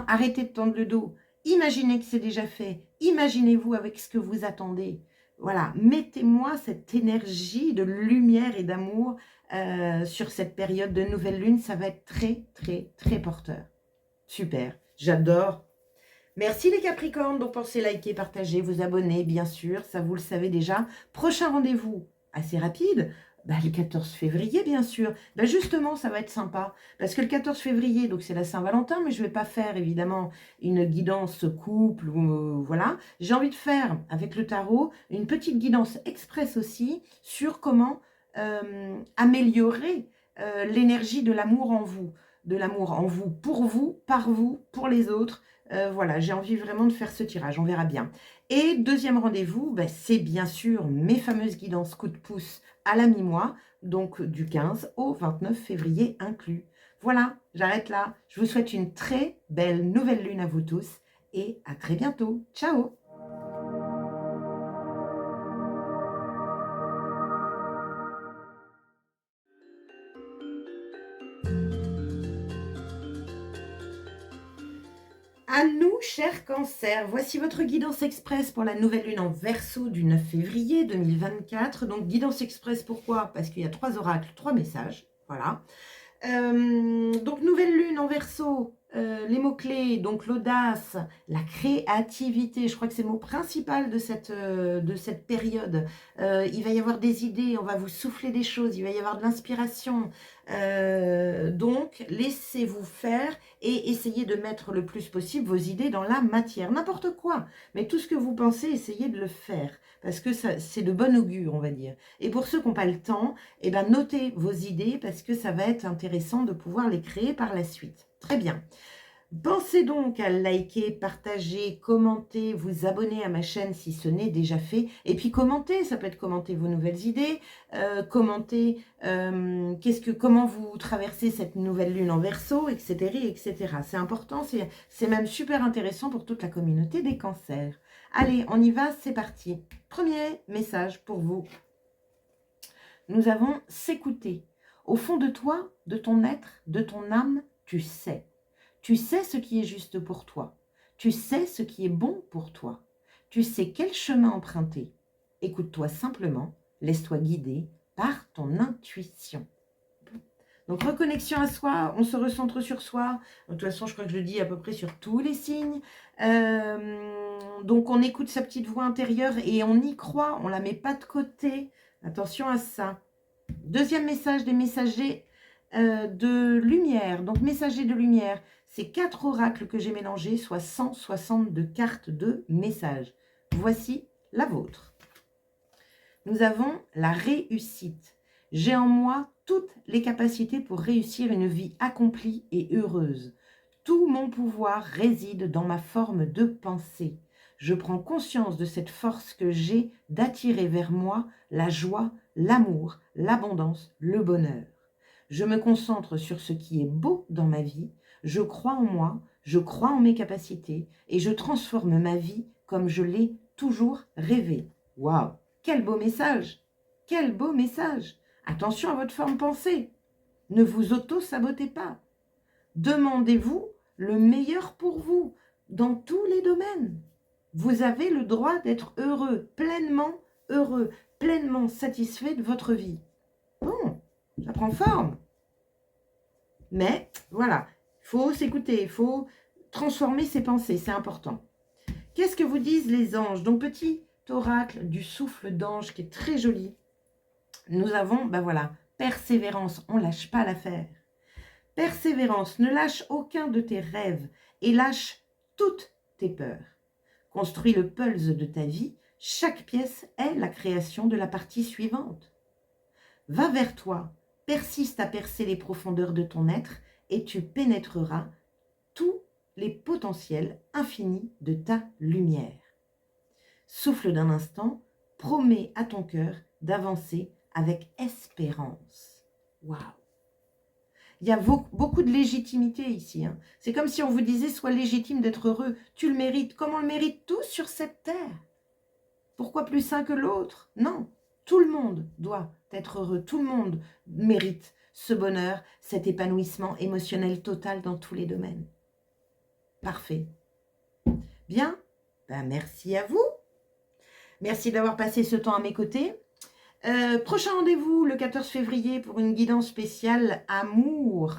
Arrêtez de tendre le dos. Imaginez que c'est déjà fait. Imaginez-vous avec ce que vous attendez. Voilà, mettez-moi cette énergie de lumière et d'amour sur cette période de nouvelle lune. Ça va être très, très, très porteur. Super, j'adore. Merci les Capricornes, donc pensez liker, partager, vous abonner, bien sûr, ça vous le savez déjà. Prochain rendez-vous, assez rapide, le 14 février, bien sûr. Justement, ça va être sympa, parce que le 14 février, donc c'est la Saint-Valentin, mais je ne vais pas faire, évidemment, une guidance couple, ou voilà. J'ai envie de faire, avec le tarot, une petite guidance express aussi, sur comment améliorer l'énergie de l'amour en vous. De l'amour en vous, par vous, pour les autres. Voilà, j'ai envie vraiment de faire ce tirage, on verra bien. Et deuxième rendez-vous, c'est bien sûr mes fameuses guidances coup de pouce à la mi-mois, donc du 15 au 29 février inclus. Voilà, j'arrête là. Je vous souhaite une très belle nouvelle lune à vous tous et à très bientôt. Ciao! À nous, chers cancers, voici votre guidance express pour la nouvelle lune en Verseau du 9 février 2024. Donc, guidance express, pourquoi? Parce qu'il y a 3 oracles, 3 messages. Voilà. Donc, nouvelle lune en Verseau, les mots-clés, donc l'audace, la créativité, je crois que c'est le mot principal de cette période. Il va y avoir des idées, on va vous souffler des choses, il va y avoir de l'inspiration. Donc, laissez-vous faire et essayez de mettre le plus possible vos idées dans la matière. N'importe quoi, mais tout ce que vous pensez, essayez de le faire. Parce que c'est de bon augure, on va dire. Et pour ceux qui n'ont pas le temps, eh ben, notez vos idées parce que ça va être intéressant de pouvoir les créer par la suite. Très bien. Pensez donc à liker, partager, commenter, vous abonner à ma chaîne si ce n'est déjà fait. Et puis commenter, ça peut être commenter vos nouvelles idées, commenter comment vous traversez cette nouvelle lune en Verseau, etc. etc. C'est important, c'est même super intéressant pour toute la communauté des cancers. Allez, on y va, c'est parti. Premier message pour vous. Nous avons s'écouter. Au fond de toi, de ton être, de ton âme, tu sais. Tu sais ce qui est juste pour toi. Tu sais ce qui est bon pour toi. Tu sais quel chemin emprunter. Écoute-toi simplement, laisse-toi guider par ton intuition. Donc, reconnexion à soi, on se recentre sur soi. De toute façon, je crois que je le dis à peu près sur tous les signes. Donc, on écoute sa petite voix intérieure et on y croit, on ne la met pas de côté. Attention à ça. Deuxième message des messagers de lumière. Donc, messagers de lumière, c'est 4 oracles que j'ai mélangés, soit 162 cartes de messages. Voici la vôtre. Nous avons la réussite. J'ai en moi toutes les capacités pour réussir une vie accomplie et heureuse. Tout mon pouvoir réside dans ma forme de pensée. Je prends conscience de cette force que j'ai d'attirer vers moi la joie, l'amour, l'abondance, le bonheur. Je me concentre sur ce qui est beau dans ma vie. Je crois en moi, je crois en mes capacités et je transforme ma vie comme je l'ai toujours rêvé. Waouh! Quel beau message! Quel beau message! Attention à votre forme pensée. Ne vous auto-sabotez pas. Demandez-vous le meilleur pour vous dans tous les domaines. Vous avez le droit d'être heureux, pleinement satisfait de votre vie. Bon, ça prend forme. Mais voilà, il faut s'écouter, il faut transformer ses pensées, c'est important. Qu'est-ce que vous disent les anges? Donc, petit oracle du souffle d'ange qui est très joli. Nous avons, ben voilà, persévérance, on ne lâche pas l'affaire. Persévérance, ne lâche aucun de tes rêves et lâche toutes tes peurs. Construis le puzzle de ta vie, chaque pièce est la création de la partie suivante. Va vers toi, persiste à percer les profondeurs de ton être et tu pénétreras tous les potentiels infinis de ta lumière. Souffle d'un instant, promets à ton cœur d'avancer avec espérance. Waouh! Il y a beaucoup de légitimité ici. Hein. C'est comme si on vous disait, sois légitime d'être heureux. Tu le mérites, comme on le mérite tous sur cette terre. Pourquoi plus un que l'autre? Non, tout le monde doit être heureux. Tout le monde mérite ce bonheur, cet épanouissement émotionnel total dans tous les domaines. Parfait. Bien, ben merci à vous. Merci d'avoir passé ce temps à mes côtés. Prochain rendez-vous le 14 février pour une guidance spéciale amour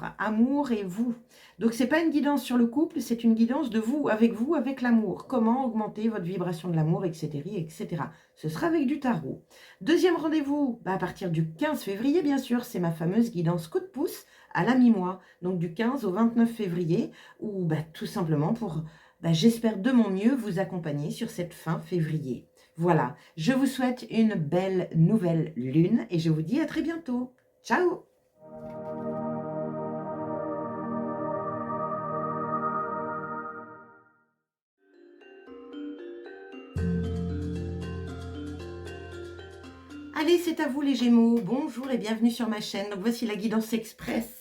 et vous. Donc c'est pas une guidance sur le couple, c'est une guidance de vous, avec l'amour. Comment augmenter votre vibration de l'amour, etc., etc. Ce sera avec du tarot. Deuxième rendez-vous, à partir du 15 février, bien sûr, c'est ma fameuse guidance coup de pouce à la mi-mois. Donc du 15 au 29 février, ou tout simplement pour, j'espère de mon mieux, vous accompagner sur cette fin février. Voilà, je vous souhaite une belle nouvelle lune et je vous dis à très bientôt. Ciao! Allez, c'est à vous les Gémeaux. Bonjour et bienvenue sur ma chaîne. Donc voici la guidance express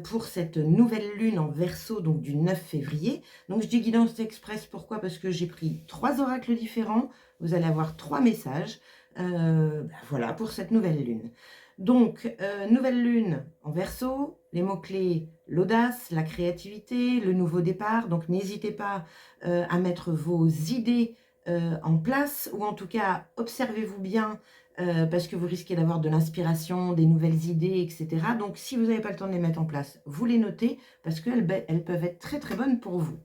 pour cette nouvelle lune en Verseau, donc du 9 février. Donc je dis guidance express, pourquoi? Parce que j'ai pris 3 oracles différents. Vous allez avoir 3 messages. Voilà, pour cette nouvelle lune. Donc, nouvelle lune en Verseau, les mots-clés, l'audace, la créativité, le nouveau départ. Donc, n'hésitez pas à mettre vos idées en place, ou en tout cas, observez-vous bien parce que vous risquez d'avoir de l'inspiration, des nouvelles idées, etc. Donc, si vous n'avez pas le temps de les mettre en place, vous les notez parce qu'elles peuvent être très très bonnes pour vous.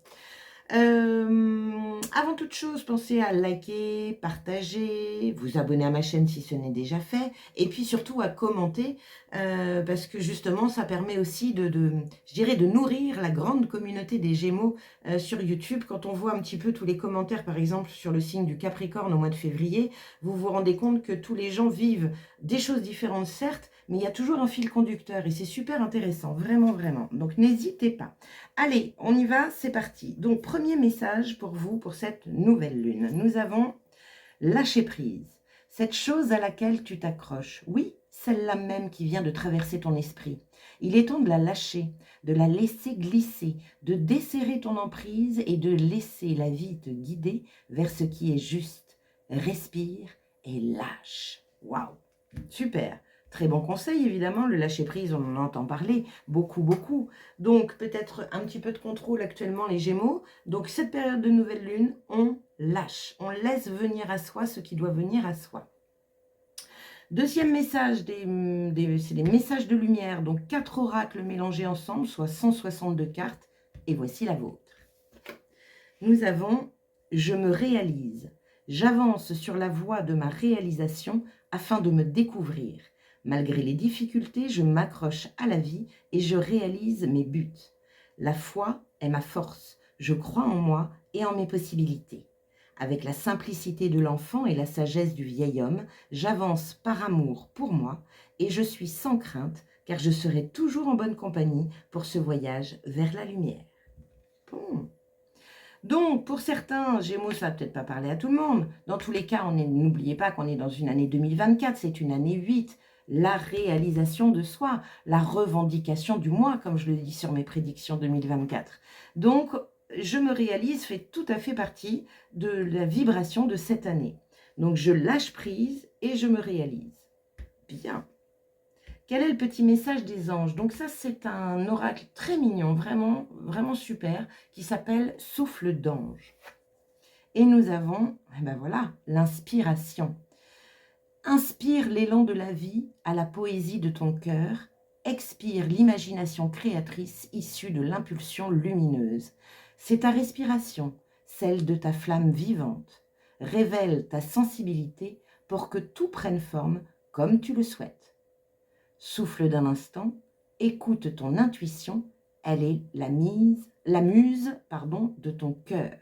Avant toute chose, pensez à liker, partager, vous abonner à ma chaîne si ce n'est déjà fait, et puis surtout à commenter, parce que justement, ça permet aussi je dirais, de nourrir la grande communauté des Gémeaux sur YouTube. Quand on voit un petit peu tous les commentaires, par exemple, sur le signe du Capricorne au mois de février, vous vous rendez compte que tous les gens vivent des choses différentes, certes, mais il y a toujours un fil conducteur, et c'est super intéressant, vraiment, vraiment. Donc, n'hésitez pas. Allez, on y va, c'est parti. Donc, premier message pour vous, pour cette nouvelle lune. Nous avons lâcher prise. Cette chose à laquelle tu t'accroches. Oui, celle-là même qui vient de traverser ton esprit. Il est temps de la lâcher, de la laisser glisser, de desserrer ton emprise et de laisser la vie te guider vers ce qui est juste. Respire et lâche. Waouh, super. Très bon conseil, évidemment, le lâcher-prise, on en entend parler beaucoup, beaucoup. Donc, peut-être un petit peu de contrôle actuellement, les Gémeaux. Donc, cette période de nouvelle lune, on lâche, on laisse venir à soi ce qui doit venir à soi. Deuxième message, c'est des messages de lumière, donc 4 oracles mélangés ensemble, soit 162 cartes, et voici la vôtre. Nous avons « Je me réalise ». J'avance sur la voie de ma réalisation afin de me découvrir. Malgré les difficultés, je m'accroche à la vie et je réalise mes buts. La foi est ma force. Je crois en moi et en mes possibilités. Avec la simplicité de l'enfant et la sagesse du vieil homme, j'avance par amour pour moi et je suis sans crainte car je serai toujours en bonne compagnie pour ce voyage vers la lumière. Bon. Donc, pour certains, Gémeaux, ça va peut-être pas parler à tout le monde. Dans tous les cas, n'oubliez pas qu'on est dans une année 2024, c'est une année 8. La réalisation de soi, la revendication du moi, comme je le dis sur mes prédictions 2024. Donc, je me réalise fait tout à fait partie de la vibration de cette année. Donc, je lâche prise et je me réalise. Bien. Quel est le petit message des anges? Donc ça, c'est un oracle très mignon, vraiment, vraiment super, qui s'appelle Souffle d'ange. Et nous avons, eh ben voilà, l'inspiration. Inspire l'élan de la vie à la poésie de ton cœur. Expire l'imagination créatrice issue de l'impulsion lumineuse. C'est ta respiration, celle de ta flamme vivante. Révèle ta sensibilité pour que tout prenne forme comme tu le souhaites. Souffle d'un instant, écoute ton intuition, elle est la muse de ton cœur.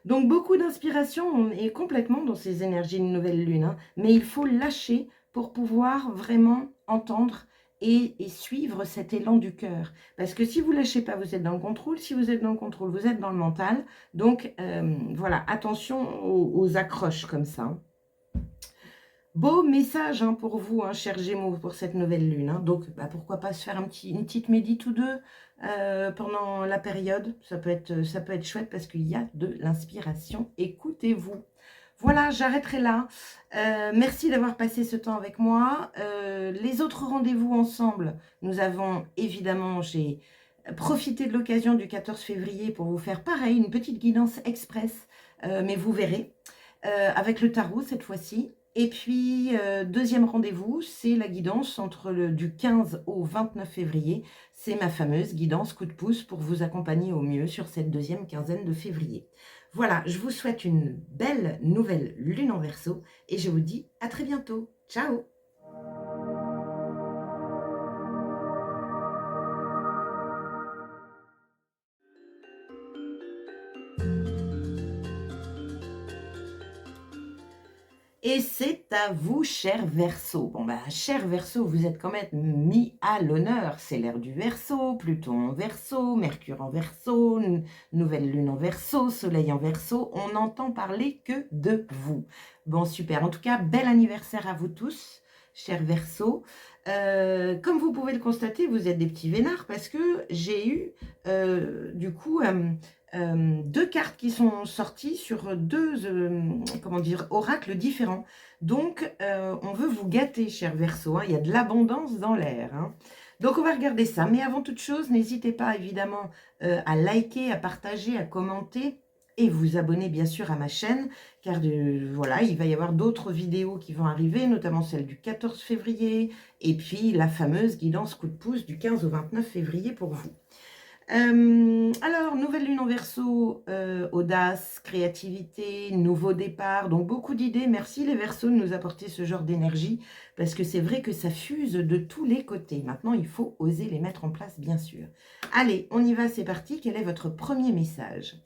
Donc beaucoup d'inspiration est complètement dans ces énergies de nouvelle lune, hein, mais il faut lâcher pour pouvoir vraiment entendre et suivre cet élan du cœur. Parce que si vous ne lâchez pas, vous êtes dans le contrôle. Si vous êtes dans le contrôle, vous êtes dans le mental. Donc voilà, attention aux accroches comme ça. Hein. Beau message hein, pour vous, hein, chers Gémeaux, pour cette nouvelle lune. Hein. Donc, pourquoi pas se faire une petite médite ou deux pendant la période. Ça peut être chouette parce qu'il y a de l'inspiration. Écoutez-vous. Voilà, j'arrêterai là. Merci d'avoir passé ce temps avec moi. Les autres rendez-vous ensemble, nous avons évidemment, j'ai profité de l'occasion du 14 février pour vous faire pareil, une petite guidance express, mais vous verrez, avec le tarot cette fois-ci. Et puis, deuxième rendez-vous, c'est la guidance du 15 au 29 février. C'est ma fameuse guidance coup de pouce pour vous accompagner au mieux sur cette deuxième quinzaine de février. Voilà, je vous souhaite une belle nouvelle lune en Verseau et je vous dis à très bientôt. Ciao! Et c'est à vous, cher Verseau. Bon, cher Verseau, vous êtes quand même mis à l'honneur. C'est l'ère du Verseau, Pluton en Verseau, Mercure en Verseau, nouvelle lune en Verseau, Soleil en Verseau. On n'entend parler que de vous. Bon, super. En tout cas, bel anniversaire à vous tous, cher Verseau. Comme vous pouvez le constater, vous êtes des petits vénards parce que j'ai eu, du coup... deux cartes qui sont sorties sur deux oracles différents. Donc, on veut vous gâter, cher Verseau. Hein, il y a de l'abondance dans l'air. Hein. Donc, on va regarder ça. Mais avant toute chose, n'hésitez pas, évidemment, à liker, à partager, à commenter et vous abonner bien sûr à ma chaîne, car voilà, il va y avoir d'autres vidéos qui vont arriver, notamment celle du 14 février, et puis la fameuse guidance coup de pouce du 15 au 29 février pour vous. Alors, nouvelle lune en Verseau, audace, créativité, nouveau départ, donc beaucoup d'idées. Merci les Verseaux de nous apporter ce genre d'énergie, parce que c'est vrai que ça fuse de tous les côtés. Maintenant, il faut oser les mettre en place, bien sûr. Allez, on y va, c'est parti. Quel est votre premier message?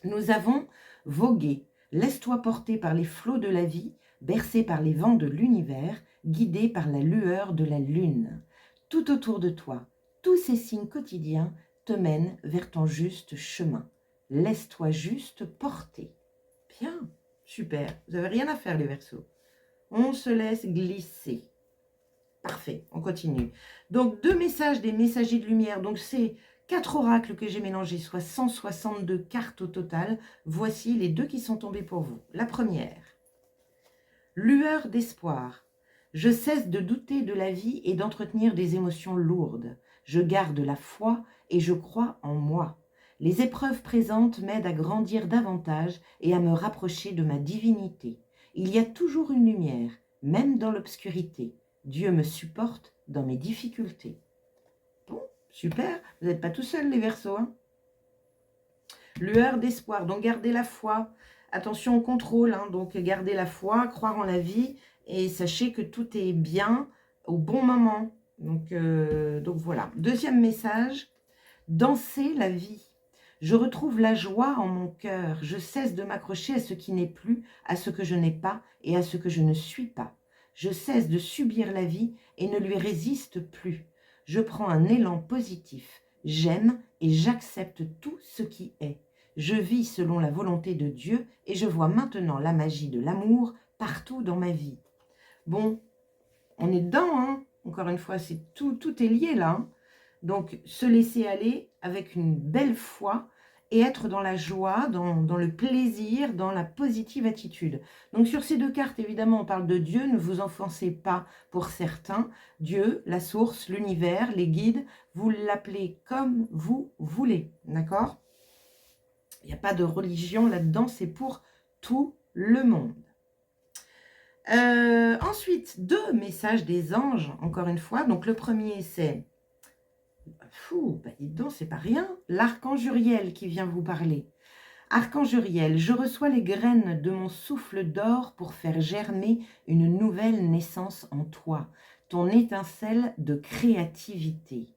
Nous avons vogué. Laisse-toi porter par les flots de la vie, bercé par les vents de l'univers, guidé par la lueur de la lune. Tout autour de toi, tous ces signes quotidiens te mènent vers ton juste chemin. Laisse-toi juste porter. Bien, super. Vous n'avez rien à faire les Verseaux. On se laisse glisser. Parfait, on continue. Donc, 2 messages des messagers de lumière. Donc, c'est 4 oracles que j'ai mélangés, soit 162 cartes au total. Voici les 2 qui sont tombés pour vous. La première. Lueur d'espoir. Je cesse de douter de la vie et d'entretenir des émotions lourdes. Je garde la foi et je crois en moi. Les épreuves présentes m'aident à grandir davantage et à me rapprocher de ma divinité. Il y a toujours une lumière, même dans l'obscurité. Dieu me supporte dans mes difficultés. Bon, super, vous n'êtes pas tout seul les Verseaux. Hein. Lueur d'espoir, donc gardez la foi. Attention au contrôle, hein, donc gardez la foi, croire en la vie et sachez que tout est bien au bon moment. Donc voilà. Deuxième message, danser la vie. Je retrouve la joie en mon cœur. Je cesse de m'accrocher à ce qui n'est plus, à ce que je n'ai pas et à ce que je ne suis pas. Je cesse de subir la vie et ne lui résiste plus. Je prends un élan positif. J'aime et j'accepte tout ce qui est. Je vis selon la volonté de Dieu et je vois maintenant la magie de l'amour partout dans ma vie. Bon, on est dedans, hein. Encore une fois, c'est tout est lié là. Hein. Donc, se laisser aller avec une belle foi et être dans la joie, dans le plaisir, dans la positive attitude. Donc, sur ces 2 cartes, évidemment, on parle de Dieu. Ne vous offensez pas pour certains. Dieu, la source, l'univers, les guides, vous l'appelez comme vous voulez. D'accord ? Il n'y a pas de religion là-dedans, c'est pour tout le monde. Ensuite, 2 messages des anges, encore une fois. Donc, le premier, c'est... Dis donc, c'est pas rien. L'archange Uriel qui vient vous parler. Archange Uriel, je reçois les graines de mon souffle d'or pour faire germer une nouvelle naissance en toi, ton étincelle de créativité.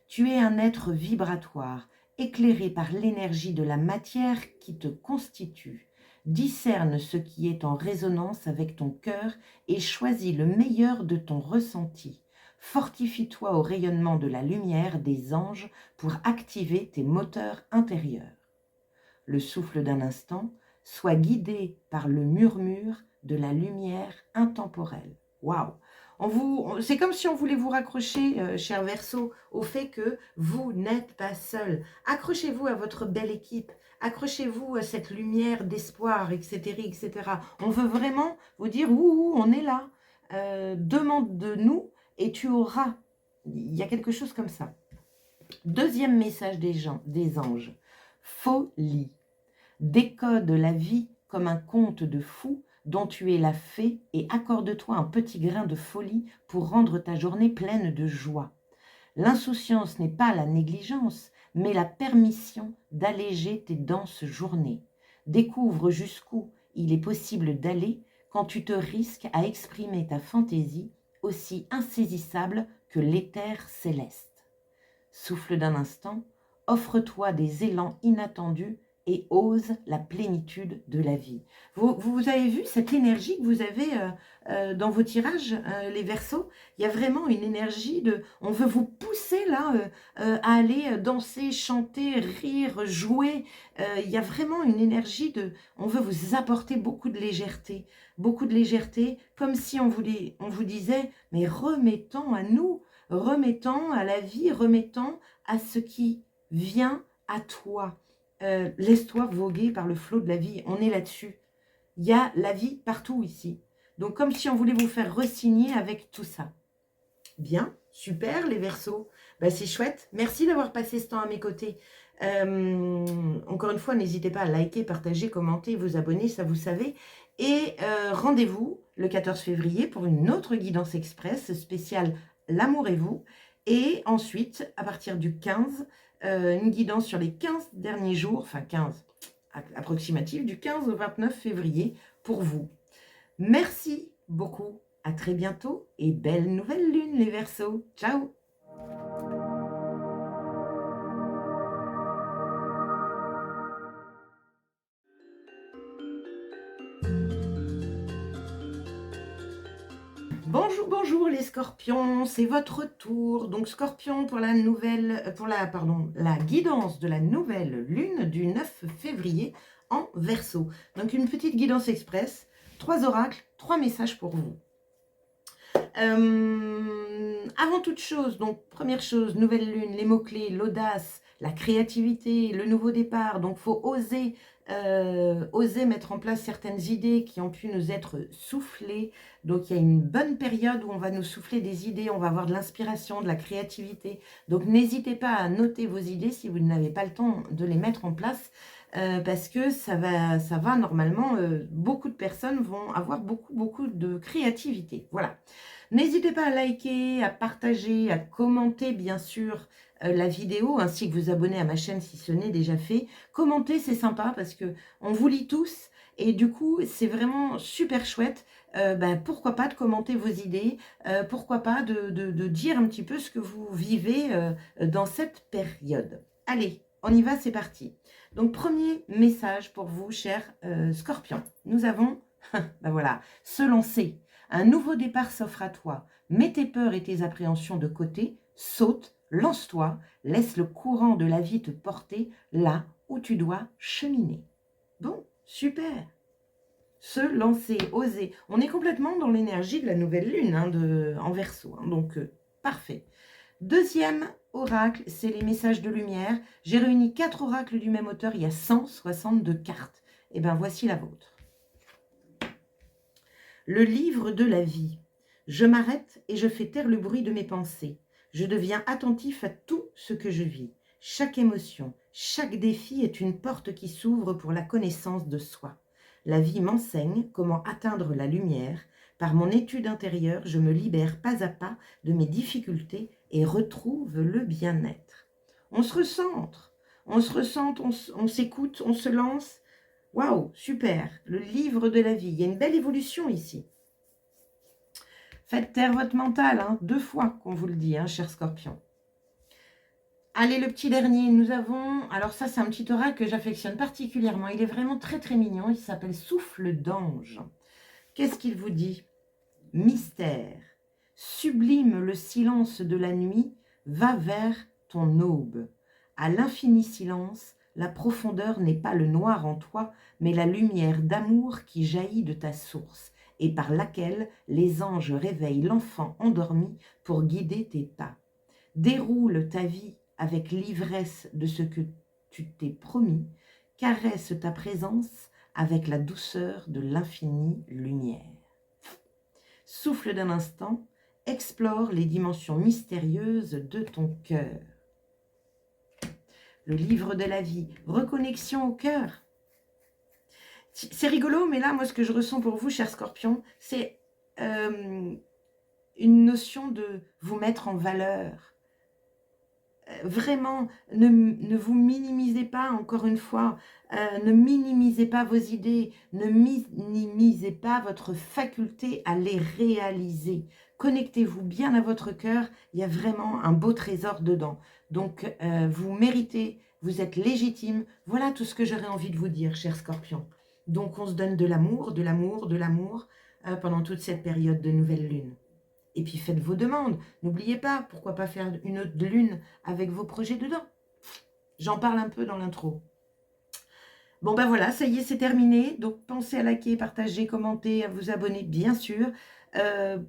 Tu es un être vibratoire, éclairé par l'énergie de la matière qui te constitue. Discerne ce qui est en résonance avec ton cœur et choisis le meilleur de ton ressenti. Fortifie-toi au rayonnement de la lumière des anges pour activer tes moteurs intérieurs. Le souffle d'un instant, sois guidé par le murmure de la lumière intemporelle. Waouh! C'est comme si on voulait vous raccrocher, cher Verseau, au fait que vous n'êtes pas seul. Accrochez-vous à votre belle équipe, accrochez-vous à cette lumière d'espoir, etc., etc. On veut vraiment vous dire, ouh, on est là. Demande de nous et tu auras. Il y a quelque chose comme ça. Deuxième message des anges. Folie. Décode la vie comme un conte de fou dont tu es la fée et accorde-toi un petit grain de folie pour rendre ta journée pleine de joie. L'insouciance n'est pas la négligence, mais la permission d'alléger tes denses journées. Découvre jusqu'où il est possible d'aller quand tu te risques à exprimer ta fantaisie aussi insaisissable que l'éther céleste. Souffle d'un instant, offre-toi des élans inattendus et ose la plénitude de la vie. Vous avez vu cette énergie que vous avez dans vos tirages, les Verseaux. Il y a vraiment une énergie de... On veut vous pousser là à aller danser, chanter, rire, jouer. Il y a vraiment une énergie de... On veut vous apporter beaucoup de légèreté, comme si on vous disait, mais remettons à nous, remettons à la vie, remettons à ce qui vient à toi. Laisse-toi voguer par le flot de la vie. On est là-dessus. Il y a la vie partout ici. Donc, comme si on voulait vous faire re-signer avec tout ça. Bien. Super les Verseaux. Bah, c'est chouette. Merci d'avoir passé ce temps à mes côtés. Encore une fois, n'hésitez pas à liker, partager, commenter, vous abonner, ça vous savez. Et rendez-vous le 14 février pour une autre guidance express spéciale L'amour et vous. Et ensuite, à partir du 15, une guidance sur les 15 derniers jours, enfin 15 approximatif, du 15 au 29 février pour vous. Merci beaucoup. À très bientôt et belle nouvelle lune les Verseaux. Ciao! Bonjour, bonjour les Scorpions, c'est votre tour. Donc Scorpion pour la la guidance de la nouvelle lune du 9 février en Verseau. Donc une petite guidance express, 3 oracles, 3 messages pour vous. Avant toute chose, donc première chose, nouvelle lune, les mots-clés, l'audace, la créativité, le nouveau départ. Donc il faut oser mettre en place certaines idées qui ont pu nous être soufflées. Donc il y a une bonne période où on va nous souffler des idées, on va avoir de l'inspiration, de la créativité. Donc n'hésitez pas à noter vos idées si vous n'avez pas le temps de les mettre en place. Parce que ça va normalement, beaucoup de personnes vont avoir beaucoup de créativité. Voilà. N'hésitez pas à liker, à partager, à commenter bien sûr la vidéo, ainsi que vous abonner à ma chaîne si ce n'est déjà fait. Commenter, c'est sympa parce que on vous lit tous et du coup, c'est vraiment super chouette. Pourquoi pas de commenter vos idées, pourquoi pas de dire un petit peu ce que vous vivez dans cette période. Allez, on y va, c'est parti. Donc, premier message pour vous, chers Scorpions. Nous avons, voilà, se lancer. Un nouveau départ s'offre à toi. Mets tes peurs et tes appréhensions de côté, saute, lance-toi, laisse le courant de la vie te porter là où tu dois cheminer. Bon, super. Se lancer, oser. On est complètement dans l'énergie de la nouvelle lune en Verseau, donc parfait. Deuxième oracle, c'est les messages de lumière. J'ai réuni 4 oracles du même auteur, il y a 162 cartes. Et bien voici la vôtre. Le livre de la vie. Je m'arrête et je fais taire le bruit de mes pensées. Je deviens attentif à tout ce que je vis. Chaque émotion, chaque défi est une porte qui s'ouvre pour la connaissance de soi. La vie m'enseigne comment atteindre la lumière. Par mon étude intérieure, je me libère pas à pas de mes difficultés et retrouve le bien-être. On se recentre, on s'écoute, on se lance. Waouh, super, le livre de la vie. Il y a une belle évolution ici. Faites taire votre mental, 2 fois qu'on vous le dit, cher Scorpion. Allez, le petit dernier, nous avons... Alors ça, c'est un petit oracle que j'affectionne particulièrement. Il est vraiment très mignon. Il s'appelle Souffle d'ange. Qu'est-ce qu'il vous dit? Mystère. Sublime le silence de la nuit, va vers ton aube. À l'infini silence, la profondeur n'est pas le noir en toi, mais la lumière d'amour qui jaillit de ta source et par laquelle les anges réveillent l'enfant endormi pour guider tes pas. Déroule ta vie avec l'ivresse de ce que tu t'es promis, caresse ta présence avec la douceur de l'infinie lumière. Souffle d'un instant, explore les dimensions mystérieuses de ton cœur. Le livre de la vie, reconnexion au cœur. C'est rigolo, mais là, moi, ce que je ressens pour vous, cher Scorpion, c'est une notion de vous mettre en valeur. Vraiment, ne vous minimisez pas, encore une fois, ne minimisez pas vos idées, ne minimisez pas votre faculté à les réaliser. Connectez-vous bien à votre cœur, il y a vraiment un beau trésor dedans. Donc, vous méritez, vous êtes légitime. Voilà tout ce que j'aurais envie de vous dire, cher Scorpion. Donc, on se donne de l'amour, pendant toute cette période de nouvelle lune. Et puis faites vos demandes. N'oubliez pas, pourquoi pas faire une autre lune avec vos projets dedans. J'en parle un peu dans l'intro. Bon ben voilà, ça y est, c'est terminé. Donc pensez à liker, partager, commenter, à vous abonner bien sûr.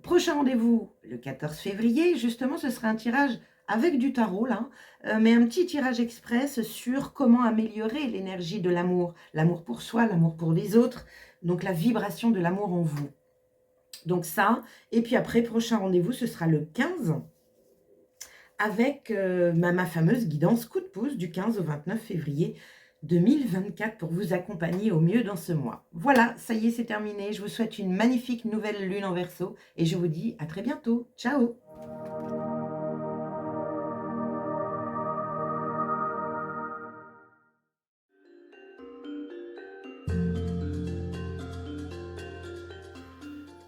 Prochain rendez-vous le 14 février. Justement, ce sera un tirage avec du tarot là, mais un petit tirage express sur comment améliorer l'énergie de l'amour. L'amour pour soi, l'amour pour les autres. Donc la vibration de l'amour en vous. Donc ça, et puis après, prochain rendez-vous, ce sera le 15 avec ma fameuse guidance coup de pouce du 15 au 29 février 2024 pour vous accompagner au mieux dans ce mois. Voilà, ça y est, c'est terminé. Je vous souhaite une magnifique nouvelle lune en Verseau et je vous dis à très bientôt. Ciao!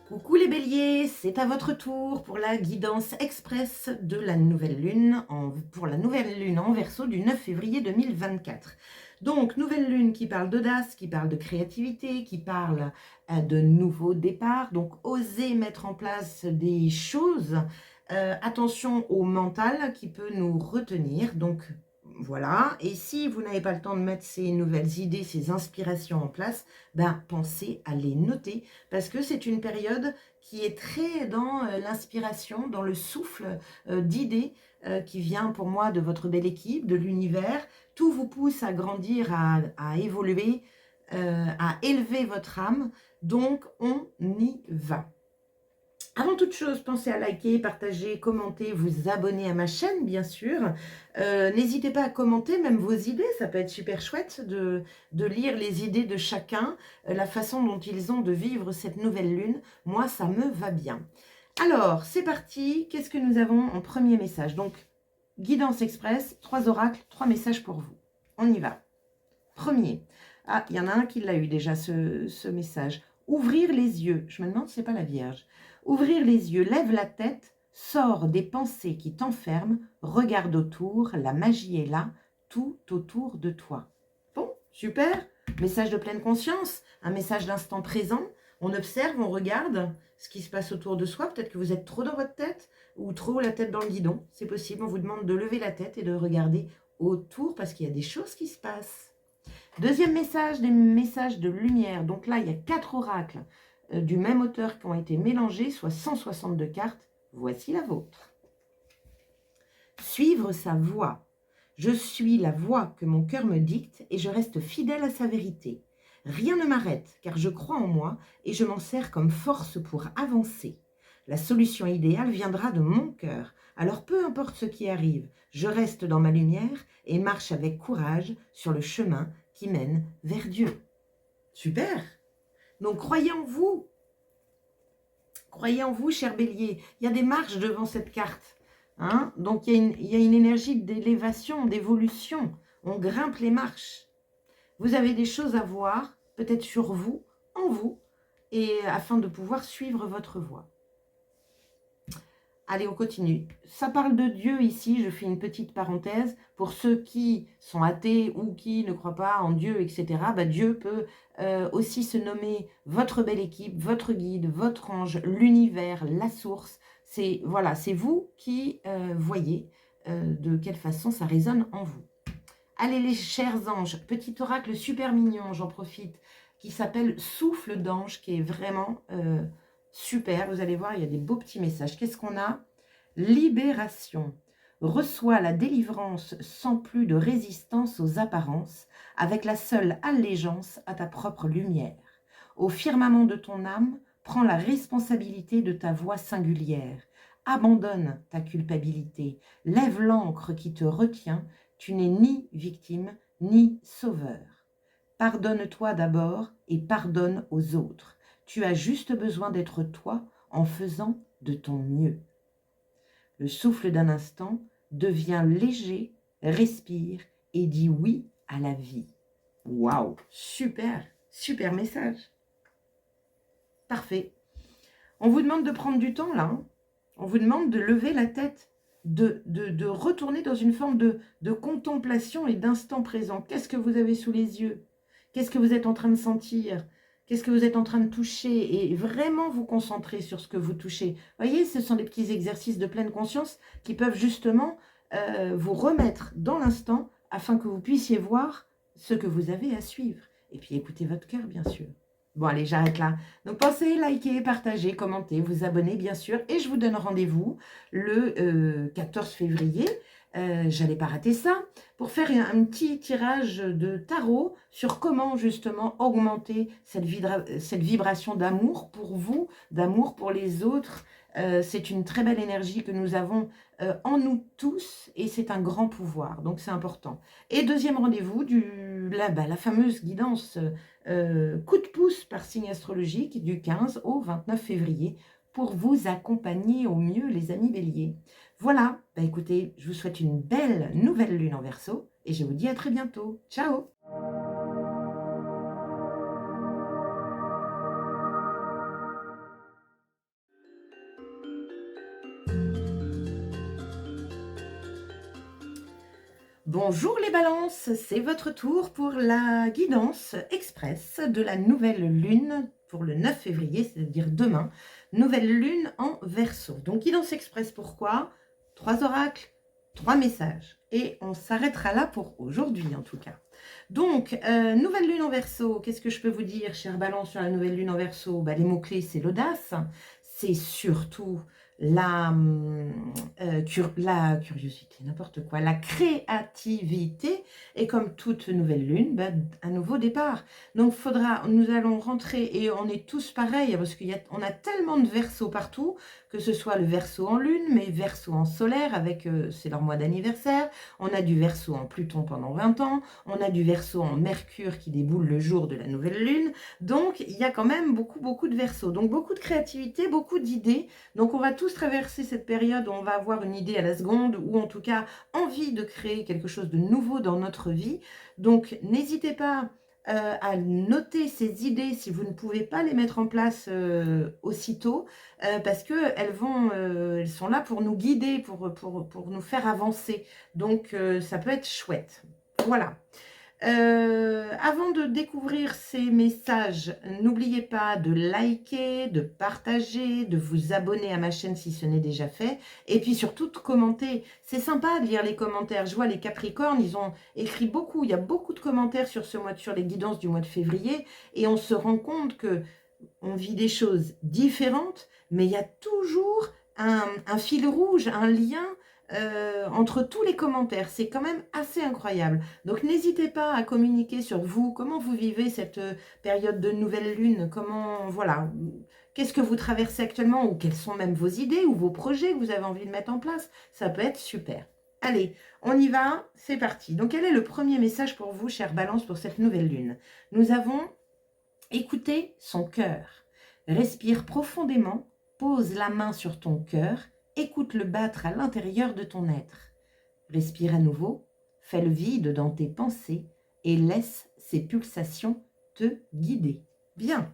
Coucou les béliers, c'est à votre tour pour la guidance express de la nouvelle lune, pour la nouvelle lune en Verseau du 9 février 2024. Donc, nouvelle lune qui parle d'audace, qui parle de créativité, qui parle de nouveaux départs. Donc, osez mettre en place des choses. Attention au mental qui peut nous retenir. Donc, voilà. Et si vous n'avez pas le temps de mettre ces nouvelles idées, ces inspirations en place, ben, pensez à les noter parce que c'est une période qui est très dans l'inspiration, dans le souffle d'idées qui vient pour moi de votre belle équipe, de l'univers. Tout vous pousse à grandir, à évoluer, à élever votre âme. Donc, on y va. Avant toute chose, pensez à liker, partager, commenter, vous abonner à ma chaîne, bien sûr. N'hésitez pas à commenter même vos idées, ça peut être super chouette de lire les idées de chacun, la façon dont ils ont de vivre cette nouvelle lune. Moi, ça me va bien. Alors, c'est parti. Qu'est-ce que nous avons en premier message? Donc, guidance express, 3 oracles, 3 messages pour vous. On y va. Premier. Ah, il y en a un qui l'a eu déjà, ce message. Ouvrir les yeux. Je me demande si ce n'est pas la Vierge. Ouvrir les yeux, lève la tête, sors des pensées qui t'enferment, regarde autour, la magie est là, tout autour de toi. Bon, super. Message de pleine conscience, un message d'instant présent. On observe, on regarde ce qui se passe autour de soi. Peut-être que vous êtes trop dans votre tête ou trop la tête dans le guidon. C'est possible, on vous demande de lever la tête et de regarder autour parce qu'il y a des choses qui se passent. Deuxième message, des messages de lumière. Donc là, il y a 4 oracles du même auteur qui ont été mélangés, soit 162 cartes. Voici la vôtre. Suivre sa voix. Je suis la voix que mon cœur me dicte et je reste fidèle à sa vérité. Rien ne m'arrête car je crois en moi et je m'en sers comme force pour avancer. La solution idéale viendra de mon cœur. Alors peu importe ce qui arrive, je reste dans ma lumière et marche avec courage sur le chemin qui mène vers Dieu. Super! Donc croyez en vous. Croyez en vous, cher bélier. Il y a des marches devant cette carte. Hein? Donc il y a une énergie d'élévation, d'évolution. On grimpe les marches. Vous avez des choses à voir, peut-être sur vous, en vous, et afin de pouvoir suivre votre voie. Allez, on continue. Ça parle de Dieu ici, je fais une petite parenthèse. Pour ceux qui sont athées ou qui ne croient pas en Dieu, etc., bah, Dieu peut aussi se nommer votre belle équipe, votre guide, votre ange, l'univers, la source. C'est voilà, c'est vous qui voyez de quelle façon ça résonne en vous. Allez les chers anges, petit oracle super mignon, j'en profite, qui s'appelle Souffle d'ange, qui est vraiment... super, vous allez voir, il y a des beaux petits messages. Qu'est-ce qu'on a? Libération. Reçois la délivrance sans plus de résistance aux apparences, avec la seule allégeance à ta propre lumière. Au firmament de ton âme, prends la responsabilité de ta voix singulière. Abandonne ta culpabilité. Lève l'encre qui te retient. Tu n'es ni victime, ni sauveur. Pardonne-toi d'abord et pardonne aux autres. Tu as juste besoin d'être toi en faisant de ton mieux. Le souffle d'un instant devient léger, respire et dit oui à la vie. Waouh, super, super message. Parfait. On vous demande de prendre du temps là. Hein. On vous demande de lever la tête, de retourner dans une forme de contemplation et d'instant présent. Qu'est-ce que vous avez sous les yeux? Qu'est-ce que vous êtes en train de sentir? Qu'est-ce que vous êtes en train de toucher? Et vraiment vous concentrer sur ce que vous touchez. Vous voyez, ce sont des petits exercices de pleine conscience qui peuvent justement vous remettre dans l'instant afin que vous puissiez voir ce que vous avez à suivre. Et puis écoutez votre cœur, bien sûr. Bon, allez, j'arrête là. Donc, pensez, likez, partagez, commentez, vous abonnez, bien sûr. Et je vous donne rendez-vous le 14 février. J'allais pas rater ça, pour faire un petit tirage de tarot sur comment justement augmenter cette vibration d'amour pour vous, d'amour pour les autres, C'est une très belle énergie que nous avons en nous tous et c'est un grand pouvoir, donc c'est important. Et deuxième rendez-vous, la fameuse guidance coup de pouce par signe astrologique du 15 au 29 février pour vous accompagner au mieux, les amis béliers. Voilà, bah écoutez, je vous souhaite une belle nouvelle lune en Verseau et je vous dis à très bientôt. Ciao! Bonjour les balances, c'est votre tour pour la guidance express de la nouvelle lune pour le 9 février, c'est-à-dire demain, nouvelle lune en Verseau. Donc guidance express, pourquoi? 3 oracles, 3 messages. Et on s'arrêtera là pour aujourd'hui en tout cas. Donc, nouvelle lune en Verseau, qu'est-ce que je peux vous dire, chère balance, sur la nouvelle lune en Verseau? Bah, les mots-clés, c'est l'audace, c'est surtout la curiosité, n'importe quoi, la créativité, et comme toute nouvelle lune, bah, un nouveau départ. Donc nous allons rentrer, et on est tous pareils, parce qu'on a tellement de Verseaux partout, que ce soit le Verseau en lune, mais Verseau en solaire, avec c'est leur mois d'anniversaire, on a du Verseau en Pluton pendant 20 ans, on a du Verseau en Mercure qui déboule le jour de la nouvelle lune, donc il y a quand même beaucoup de Verseaux, donc beaucoup de créativité, beaucoup d'idées. Donc on va tous traverser cette période où on va avoir une idée à la seconde, ou en tout cas envie de créer quelque chose de nouveau dans notre vie. Donc n'hésitez pas à noter ces idées si vous ne pouvez pas les mettre en place aussitôt, parce qu'elles elles sont là pour nous guider, pour nous faire avancer. Donc ça peut être chouette. Voilà. Avant de découvrir ces messages, n'oubliez pas de liker, de partager, de vous abonner à ma chaîne si ce n'est déjà fait, et puis surtout de commenter. C'est sympa de lire les commentaires. Je vois les Capricornes, ils ont écrit beaucoup, il y a beaucoup de commentaires sur sur les guidances du mois de février, et on se rend compte que on vit des choses différentes, mais il y a toujours un fil rouge, un lien entre tous les commentaires. C'est quand même assez incroyable. Donc n'hésitez pas à communiquer sur vous, comment vous vivez cette période de nouvelle lune, voilà, qu'est-ce que vous traversez actuellement, ou quelles sont même vos idées ou vos projets que vous avez envie de mettre en place. Ça peut être super. Allez, on y va, c'est parti. Donc quel est le premier message pour vous, chère Balance, pour cette nouvelle lune? Nous avons écouté son cœur. Respire profondément, pose la main sur ton cœur, écoute-le battre à l'intérieur de ton être. Respire à nouveau, fais le vide dans tes pensées et laisse ces pulsations te guider. Bien.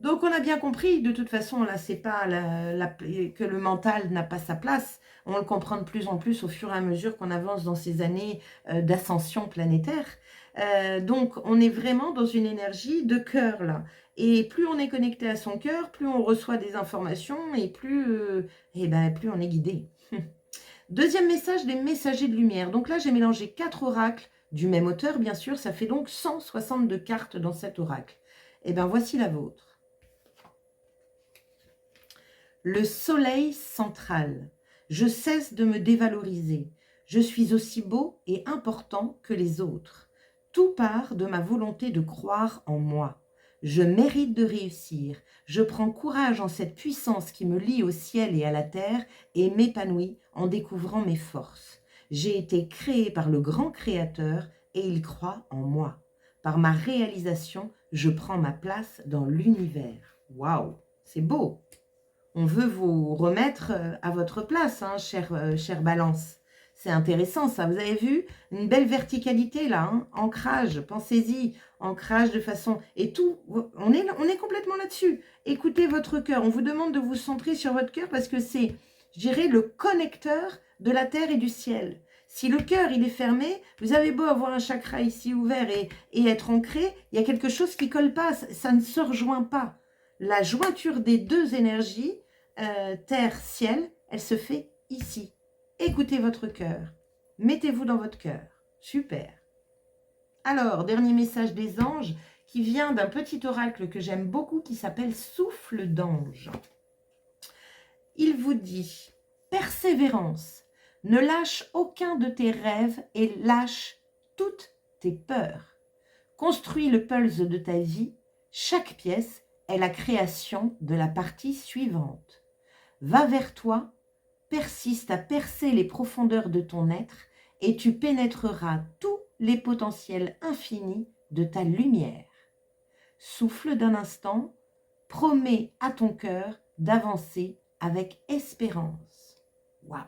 Donc on a bien compris, de toute façon, là, c'est pas que le mental n'a pas sa place. On le comprend de plus en plus au fur et à mesure qu'on avance dans ces années d'ascension planétaire. Donc on est vraiment dans une énergie de cœur là. Et plus on est connecté à son cœur, plus on reçoit des informations et plus on est guidé. Deuxième message, des messagers de lumière. Donc là, j'ai mélangé 4 oracles du même auteur, bien sûr. Ça fait donc 162 cartes dans cet oracle. Et bien, voici la vôtre. Le soleil central. Je cesse de me dévaloriser. Je suis aussi beau et important que les autres. Tout part de ma volonté de croire en moi. Je mérite de réussir. Je prends courage en cette puissance qui me lie au ciel et à la terre et m'épanouis en découvrant mes forces. J'ai été créé par le grand créateur et il croit en moi. Par ma réalisation, je prends ma place dans l'univers. Waouh, c'est beau! On veut vous remettre à votre place, hein, chère Balance. C'est intéressant ça, vous avez vu? Une belle verticalité là, hein? Ancrage, pensez-y, ancrage de façon... Et tout, on est complètement là-dessus. Écoutez votre cœur, on vous demande de vous centrer sur votre cœur parce que c'est, je dirais, le connecteur de la terre et du ciel. Si le cœur il est fermé, vous avez beau avoir un chakra ici ouvert et être ancré, il y a quelque chose qui ne colle pas, ça ne se rejoint pas. La jointure des deux énergies, terre-ciel, elle se fait ici. Écoutez votre cœur. Mettez-vous dans votre cœur. Super. Alors, dernier message des anges qui vient d'un petit oracle que j'aime beaucoup qui s'appelle Souffle d'ange. Il vous dit, persévérance, ne lâche aucun de tes rêves et lâche toutes tes peurs. Construis le puzzle de ta vie, chaque pièce est la création de la partie suivante. va vers toi, persiste à percer les profondeurs de ton être et tu pénétreras tous les potentiels infinis de ta lumière. Souffle d'un instant, promets à ton cœur d'avancer avec espérance. Waouh!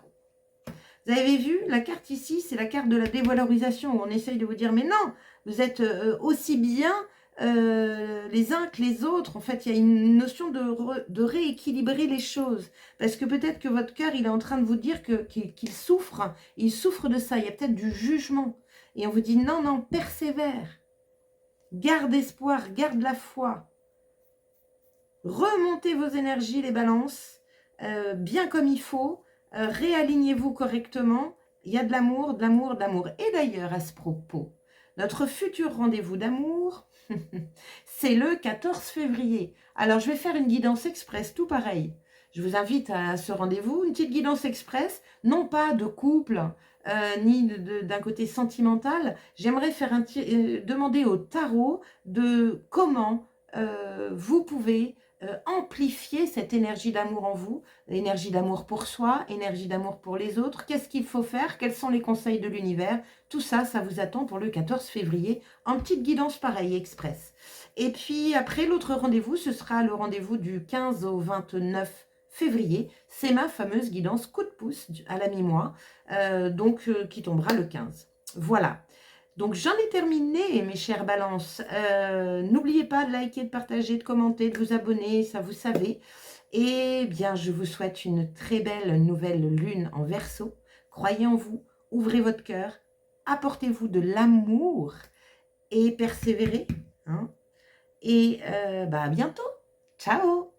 Vous avez vu, la carte ici, c'est la carte de la dévalorisation, où on essaye de vous dire, mais non, vous êtes aussi bien les uns que les autres. En fait, il y a une notion de rééquilibrer les choses. Parce que peut-être que votre cœur, il est en train de vous dire qu'il souffre. Il souffre de ça. Il y a peut-être du jugement. Et on vous dit, non, non, persévère. Garde espoir, garde la foi. Remontez vos énergies, les balances, bien comme il faut. Réalignez-vous correctement. Il y a de l'amour, de l'amour, de l'amour. Et d'ailleurs, à ce propos, notre futur rendez-vous d'amour, c'est le 14 février. Alors, je vais faire une guidance express, tout pareil. Je vous invite à ce rendez-vous, une petite guidance express, non pas de couple, ni d'un côté sentimental. J'aimerais faire demander au tarot de comment vous pouvez amplifier cette énergie d'amour en vous, énergie d'amour pour soi, énergie d'amour pour les autres. Qu'est-ce qu'il faut faire? Quels sont les conseils de l'univers? Tout ça, ça vous attend pour le 14 février, en petite guidance pareille, express. Et puis après, l'autre rendez-vous, ce sera le rendez-vous du 15 au 29 février. C'est ma fameuse guidance coup de pouce à la mi-mois, qui tombera le 15. Voilà. Donc, j'en ai terminé, mes chères balances. N'oubliez pas de liker, de partager, de commenter, de vous abonner, ça vous savez. Et bien, je vous souhaite une très belle nouvelle lune en Verseau. Croyez en vous, ouvrez votre cœur, apportez-vous de l'amour et persévérez. Hein. Et à bientôt. Ciao!